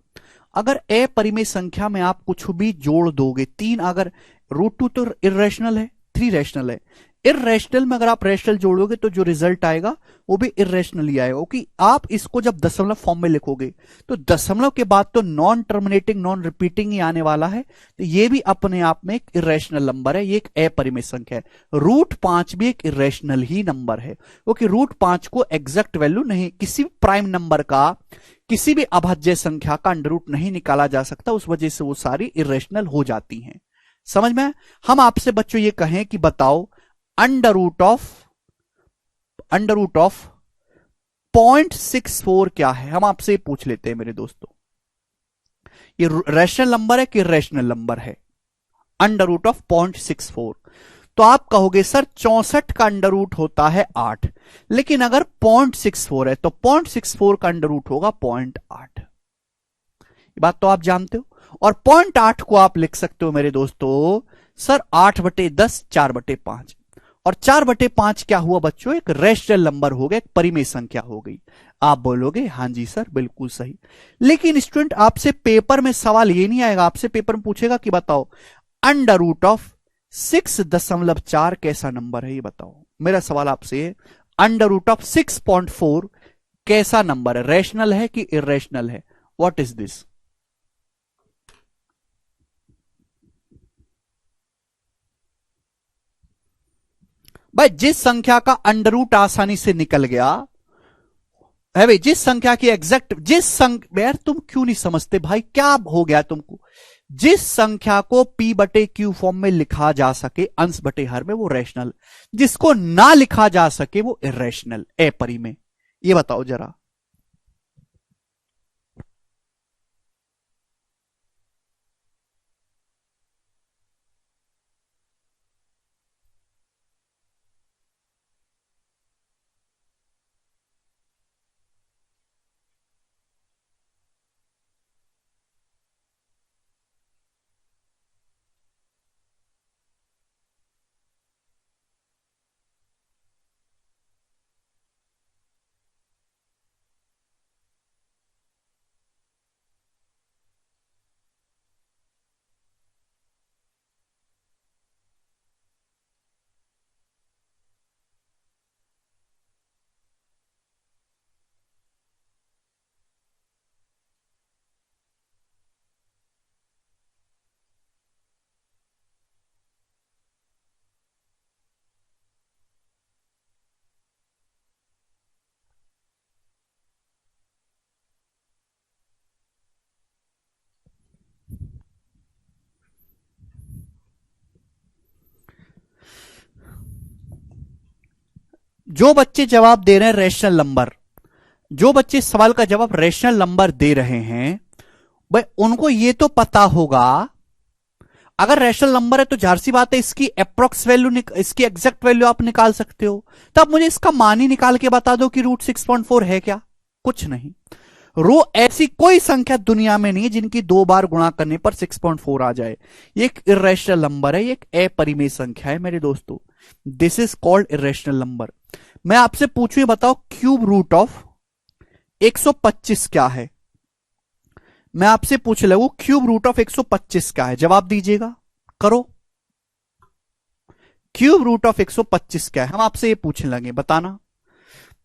अगर अपरिमेय संख्या में आप कुछ भी जोड़ दोगे, 3, अगर √2 तो इरेशनल है, 3 रेशनल है। इरेशनल में अगर आप रेशनल जोड़ोगे तो जो रिजल्ट आएगा वो भी इरेशनल ही आएगा, क्योंकि आप इसको जब दशमलव फॉर्म में लिखोगे तो दशमलव के बाद तो नॉन टर्मिनेटिंग नॉन रिपीटिंग ही आने वाला है। तो ये भी अपने आप में एक इरेशनल नंबर है, ये एक अपरिमेय संख्या है। √5 भी एक इरेशनल ही नंबर है, क्योंकि √5 को एग्जैक्ट वैल्यू नहीं, किसी भी प्राइम नंबर का, किसी भी अभाज्य संख्या का अंडर नहीं निकाला जा सकता, उस वजह से वो सारी इरेशनल हो जाती हैं। समझ में? हम आपसे बच्चों ये कहें कि बताओ अंडर रूट ऑफ 0.64 क्या है? हम आपसे पूछ लेते हैं मेरे दोस्तों, ये रैशनल नंबर है कि इरेशनल नंबर है? अंडर रूट ऑफ 0.64, तो आप कहोगे सर 64 का अंडर रूट होता है 8, लेकिन अगर 0.64 है तो 0.64 का अंडर रूट होगा 0.8। ये बात तो आप जानते हो। और 0.8 को आप लिख सकते हो मेरे दोस्तों सर 8/10 4/5, और 4/5 क्या हुआ बच्चों? एक रेशनल नंबर हो गया, एक परिमेय संख्या हो गई। आप बोलोगे हाँ जी सर बिल्कुल सही। लेकिन स्टूडेंट आपसे पेपर में सवाल ये नहीं आएगा, आपसे पेपर में पूछेगा कि बताओ अंडर रूट ऑफ 6.4 कैसा नंबर है? ये बताओ। मेरा सवाल आपसे अंडर रूट ऑफ 6.4 कैसा नंबर है? रेशनल है कि इरेशनल है? What is this? भाई जिस संख्या का अंडर रूट आसानी से निकल गया है, भाई जिस संख्या की एग्जैक्ट, यार तुम क्यों नहीं समझते भाई, क्या हो गया तुमको? जिस संख्या को P/Q फॉर्म में लिखा जा सके अंश बटे हर में, वो रेशनल। जिसको ना लिखा जा सके वो इरेशनल, अपरिमेय। ये बताओ जरा। जो बच्चे जवाब दे रहे हैं रेशनल नंबर, जो बच्चे सवाल का जवाब रेशनल नंबर दे रहे हैं, भाई उनको ये तो पता होगा अगर रैशनल नंबर है तो जाहिर सी बात है इसकी अप्रोक्स वैल्यू, इसकी एग्जैक्ट वैल्यू आप निकाल सकते हो। तब मुझे इसका मान ही निकाल के बता दो कि रूट 6.4 है क्या? कुछ नहीं। ऐसी कोई संख्या दुनिया में नहीं है जिनकी 2 बार गुणा करने पर 6.4 आ जाए। ये एक इर्रेशनल नंबर है, ये एक अपरिमेय संख्या है मेरे दोस्तों। This is called irrational number. मैं आपसे पूछूं, बताओ क्यूब रूट ऑफ 125 क्या है? मैं आपसे पूछ लगू क्यूब रूट ऑफ 125 क्या है? जवाब दीजिएगा, करो। क्यूब रूट ऑफ 125 क्या है? हम आपसे ये पूछने लगे, बताना।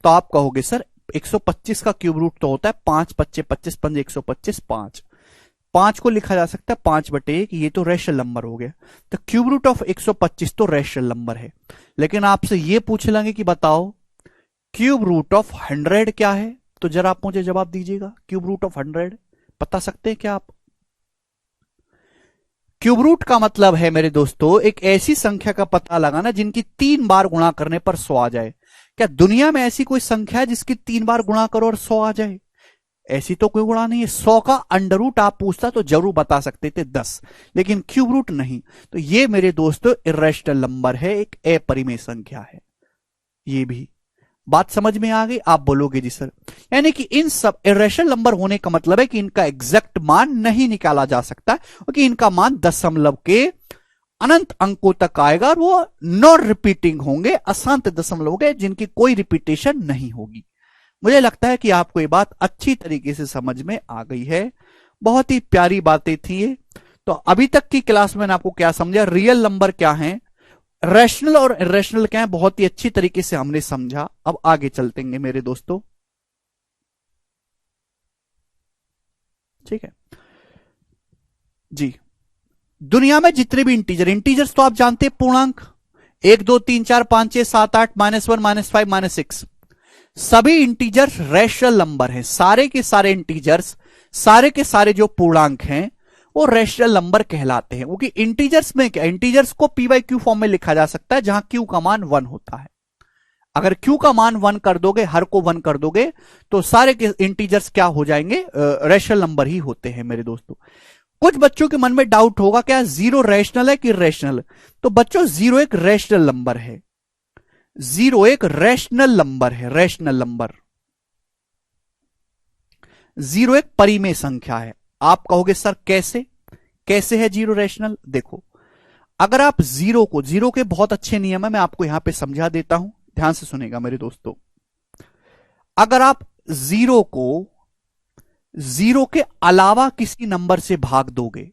तो आप कहोगे सर 125 का क्यूब रूट तो होता है 5 25 25 5 125 5। 5 को लिखा जा सकता है 5/1, ये तो रैशनल नंबर हो गया। तो क्यूब रूट ऑफ 125 तो रैशनल नंबर है। लेकिन आपसे ये पूछ लेंगे कि बताओ क्यूब रूट ऑफ 100 क्या है? तो जरा आप मुझे जवाब दीजिएगा, क्यूब रूट ऑफ 100 बता सकते हैं क्या आप? क्यूब रूट का मतलब है मेरे दोस्तों एक ऐसी संख्या का पता लगाना जिनकी 3 बार गुणा करने पर 100 आ जाए। क्या दुनिया में ऐसी कोई संख्या है जिसकी 3 बार गुणा करो और 100 आ जाए? ऐसी तो कोई गुणा नहीं है। 100 का अंडर रूट आप पूछता तो जरूर बता सकते थे 10, लेकिन क्यूब रूट नहीं। तो ये मेरे दोस्तों इर्रेशनल नंबर है, एक अपरिमेय संख्या है। ये भी बात समझ में आ गई? आप बोलोगे जी सर, यानी कि इन सब इर्रेशनल नंबर होने का मतलब है कि इनका एग्जैक्ट मान नहीं निकाला जा सकता, क्योंकि इनका मान दशमलव के अनंत अंकों तक आएगा और वो नॉन रिपीटिंग होंगे, अशांत दशमलव होंगे जिनकी कोई रिपीटेशन नहीं होगी। मुझे लगता है कि आपको ये बात अच्छी तरीके से समझ में आ गई है। बहुत ही प्यारी बातें थी ये। तो अभी तक की क्लास में आपको क्या समझा, रियल नंबर क्या है, रैशनल और इर्रेशनल क्या है, बहुत ही अच्छी तरीके से हमने समझा। अब आगे चलतेंगे मेरे दोस्तों, ठीक है जी। दुनिया में जितने भी इंटीजर्स तो आप जानते हैं, पूर्णांक 1 2 3 4 5 6 7 8 -1 -5 -6, सभी इंटीजर्स रैशनल नंबर हैं। सारे के सारे इंटीजर्स, सारे के सारे जो पूर्णांक हैं वो रैशनल नंबर कहलाते हैं। क्योंकि इंटीजर्स में क्या, इंटीजर्स को p/q फॉर्म में लिखा जा सकता है जहां q का मान 1 होता है। अगर q का मान 1 कर दोगे, हर को 1 कर दोगे, तो सारे के इंटीजर्स क्या हो जाएंगे, रैशनल नंबर ही होते हैं मेरे दोस्तों। कुछ बच्चों के मन में डाउट होगा क्या 0 रैशनल है कि इर्रेशनल? तो बच्चों 0 एक रैशनल नंबर है। 0 एक रैशनल नंबर है, रैशनल नंबर। 0 एक परिमेय संख्या है। आप कहोगे सर कैसे, कैसे है 0 रैशनल? देखो, अगर आप 0 के बहुत अच्छे नियम है, मैं आपको यहां पे समझा देता हूं, ध्यान से सुनेगा मेरे दोस्तों। अगर आप 0 को 0 के अलावा किसी नंबर से भाग दोगे,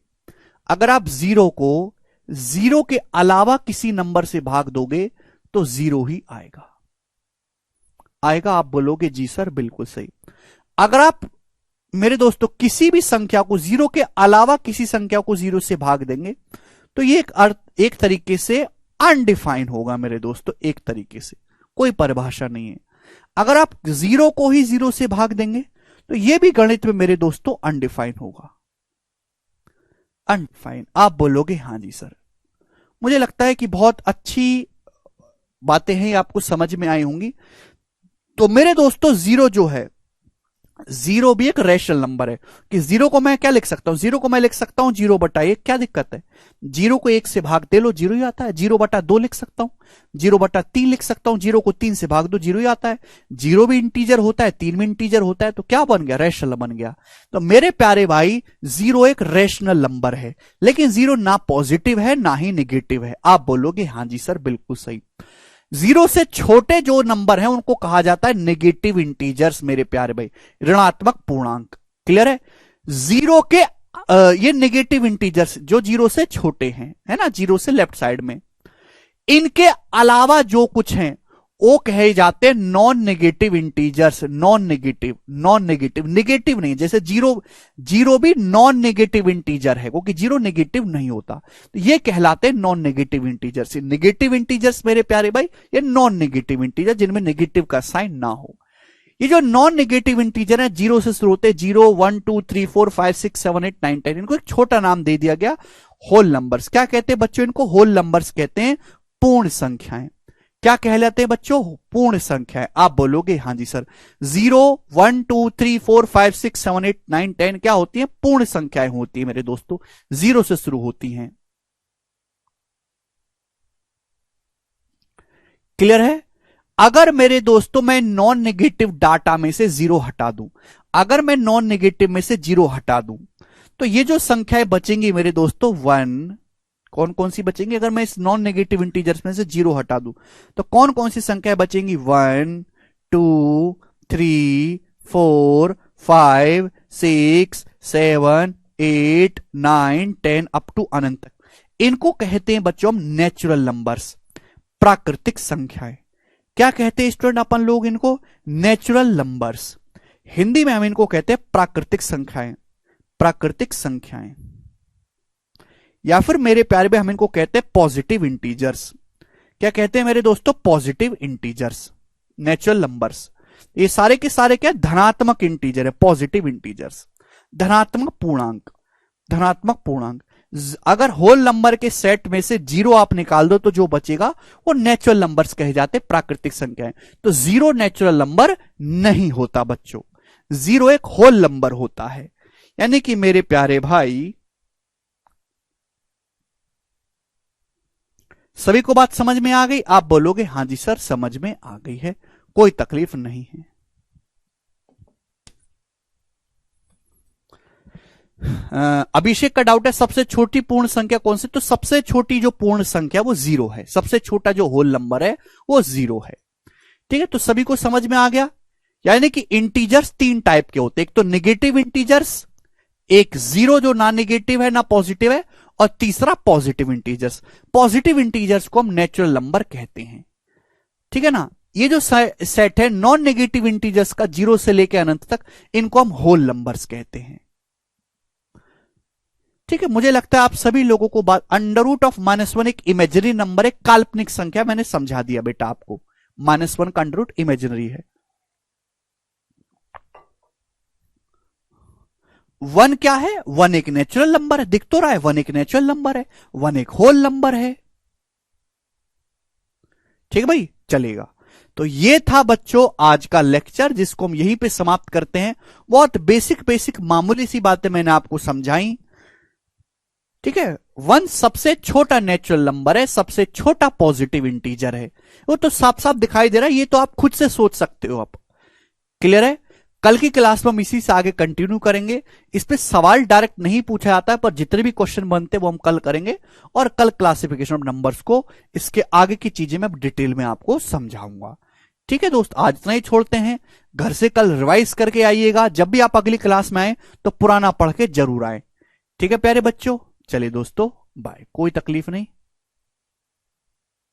अगर आप 0 को 0 के अलावा किसी नंबर से भाग दोगे तो 0 ही आएगा। आएगा? आप बोलोगे जी सर बिल्कुल सही। अगर आप मेरे दोस्तों किसी भी संख्या को 0 के अलावा किसी संख्या को 0 से भाग देंगे तो ये एक तरीके से अनडिफाइन होगा मेरे दोस्तों, एक तरीके से कोई परिभाषा नहीं है। अगर आप 0 को ही 0 से भाग देंगे तो ये भी गणित में मेरे दोस्तों अनडिफाइन होगा, अनडिफाइन। आप बोलोगे हां जी सर। मुझे लगता है कि बहुत अच्छी बातें हैं, आपको समझ में आई होंगी। तो मेरे दोस्तों 0 जो है, 0 भी एक रैशनल नंबर है। कि 0 को मैं क्या लिख सकता हूं, 0 को मैं लिख सकता हूं 0/1, क्या दिक्कत है? 0 को 1 से भाग दे लो 0 ही आता है। 0/2 लिख सकता हूं, 0/3 लिख सकता हूं, 0 को 3 से भाग दो 0 ही आता है। 0 भी इंटीजर होता है, 3 भी इंटीजर होता है, तो क्या बन गया, रैशनल बन गया। तो मेरे प्यारे भाई 0 एक रैशनल नंबर है, लेकिन 0 ना पॉजिटिव है ना ही निगेटिव है। आप बोलोगे हां जी सर बिल्कुल सही। 0 से छोटे जो नंबर हैं उनको कहा जाता है नेगेटिव इंटीजर्स मेरे प्यारे भाई, ऋणात्मक पूर्णांक। क्लियर है? 0 के ये नेगेटिव इंटीजर्स जो 0 से छोटे हैं, है ना, 0 से लेफ्ट साइड में, इनके अलावा जो कुछ हैं वो कहे जाते हैं non negative integers. Non negative, non negative, negative नहीं, जैसे 0 भी नॉन नेगेटिव इंटीजर है क्योंकि 0 नेगेटिव नहीं होता, तो ये कहलाते हैं non negative integers. Negative integers मेरे प्यारे भाई ये नॉन नेगेटिव इंटीजर जिनमें नेगेटिव का साइन ना हो। ये जो नॉन नेगेटिव इंटीजर है 0 से शुरू होते, 0 1 2 3 4 5 6 7 8 9 10, इनको एक छोटा नाम दे दिया गया होल नंबर्स। क्या कहते हैं बच्चों? इनको होल नंबर्स कहते हैं, पूर्ण संख्याएं। क्या कहलाते हैं बच्चों? पूर्ण संख्या है। आप बोलोगे हां जी सर। 0 1 2 3 4 5 6 7 8 9 10 क्या होती है? पूर्ण संख्याएं होती है मेरे दोस्तों, 0 से शुरू होती हैं। क्लियर है? अगर मेरे दोस्तों मैं नॉन नेगेटिव डाटा में से 0 हटा दूं, अगर मैं नॉन नेगेटिव में से 0 हटा दूं, तो ये जो संख्याएं बचेंगी मेरे दोस्तों 1, कौन कौन सी बचेंगी? अगर मैं इस नॉन नेगेटिव इंटीजर्स में से 0 हटा दूं तो कौन कौन सी संख्याएं बचेंगी? 1 2 3 4 5 6 7 8 9 10 अप टू अनंत तक। इनको कहते हैं बच्चों हम नेचुरल नंबर्स, प्राकृतिक संख्याएं। क्या कहते हैं स्टूडेंट अपन लोग इनको? Natural numbers. हिंदी में हम इनको कहते हैं प्राकृतिक संख्याएं, प्राकृतिक संख्याएं। या फिर मेरे प्यारे में हम इनको कहते हैं पॉजिटिव इंटीजर्स। क्या कहते हैं मेरे दोस्तों? Positive integers, natural numbers. ये सारे के सारे क्या? धनात्मक इंटीजर है, पॉजिटिव इंटीजर्स, धनात्मक पूर्णांक, धनात्मक पूर्णांक। अगर होल नंबर के सेट में से 0 आप निकाल दो तो जो बचेगा वो नेचुरल नंबर्स कहे जाते, प्राकृतिक संख्याएं। तो 0 नेचुरल नंबर नहीं होता बच्चों, 0 एक होल नंबर होता है। यानी कि मेरे प्यारे भाई सभी को बात समझ में आ गई? आप बोलोगे हां जी सर समझ में आ गई है, कोई तकलीफ नहीं है। अभिषेक का डाउट है सबसे छोटी पूर्ण संख्या कौन सी? तो सबसे छोटी जो पूर्ण संख्या वो 0 है, सबसे छोटा जो होल नंबर है वो 0 है। ठीक है, तो सभी को समझ में आ गया। यानी कि इंटीजर्स 3 टाइप के होते हैं, एक तो नेगेटिव इंटीजर्स, एक 0 जो ना नेगेटिव है ना पॉजिटिव है, और तीसरा पॉजिटिव इंटीजर्स। पॉजिटिव इंटीजर्स को हम नेचुरल नंबर कहते हैं। ठीक है ना? ये जो सेट है नॉन नेगेटिव इंटीजर्स का 0 से लेकर अनंत तक, इनको हम होल नंबर्स कहते हैं। ठीक है, मुझे लगता है आप सभी लोगों को बात, अंडर रूट ऑफ -1 एक इमेजिनरी नंबर, एक काल्पनिक संख्या, मैंने समझा दिया बेटा आपको। -1 का अंडर रूट इमेजिनरी है। 1 क्या है? 1 एक नेचुरल नंबर है, दिख तो रहा है 1 एक नेचुरल नंबर है, 1 एक होल नंबर है। ठीक है भाई, चलेगा। तो ये था बच्चों आज का लेक्चर, जिसको हम यहीं पे समाप्त करते हैं। बहुत बेसिक बेसिक मामूली सी बातें मैंने आपको समझाई। ठीक है, 1 सबसे छोटा नेचुरल नंबर है, सबसे छोटा पॉजिटिव इंटीजर है, वो तो साफ साफ दिखाई दे रहा है, ये तो आप खुद से सोच सकते हो आप। क्लियर है? कल की क्लास में हम इसी से आगे कंटिन्यू करेंगे। इस पे सवाल डायरेक्ट नहीं पूछा जाता है, पर जितने भी क्वेश्चन बनते हैं वो हम कल करेंगे, और कल क्लासिफिकेशन ऑफ नंबर्स को, इसके आगे की चीजें मैं डिटेल में आपको समझाऊंगा। ठीक है दोस्त, आज इतना ही छोड़ते हैं। घर से कल रिवाइज करके आइएगा, जब भी आप अगली क्लास में आए तो पुराना पढ़ के जरूर आए। ठीक है प्यारे बच्चों, चलिए दोस्तों बाय, कोई तकलीफ नहीं।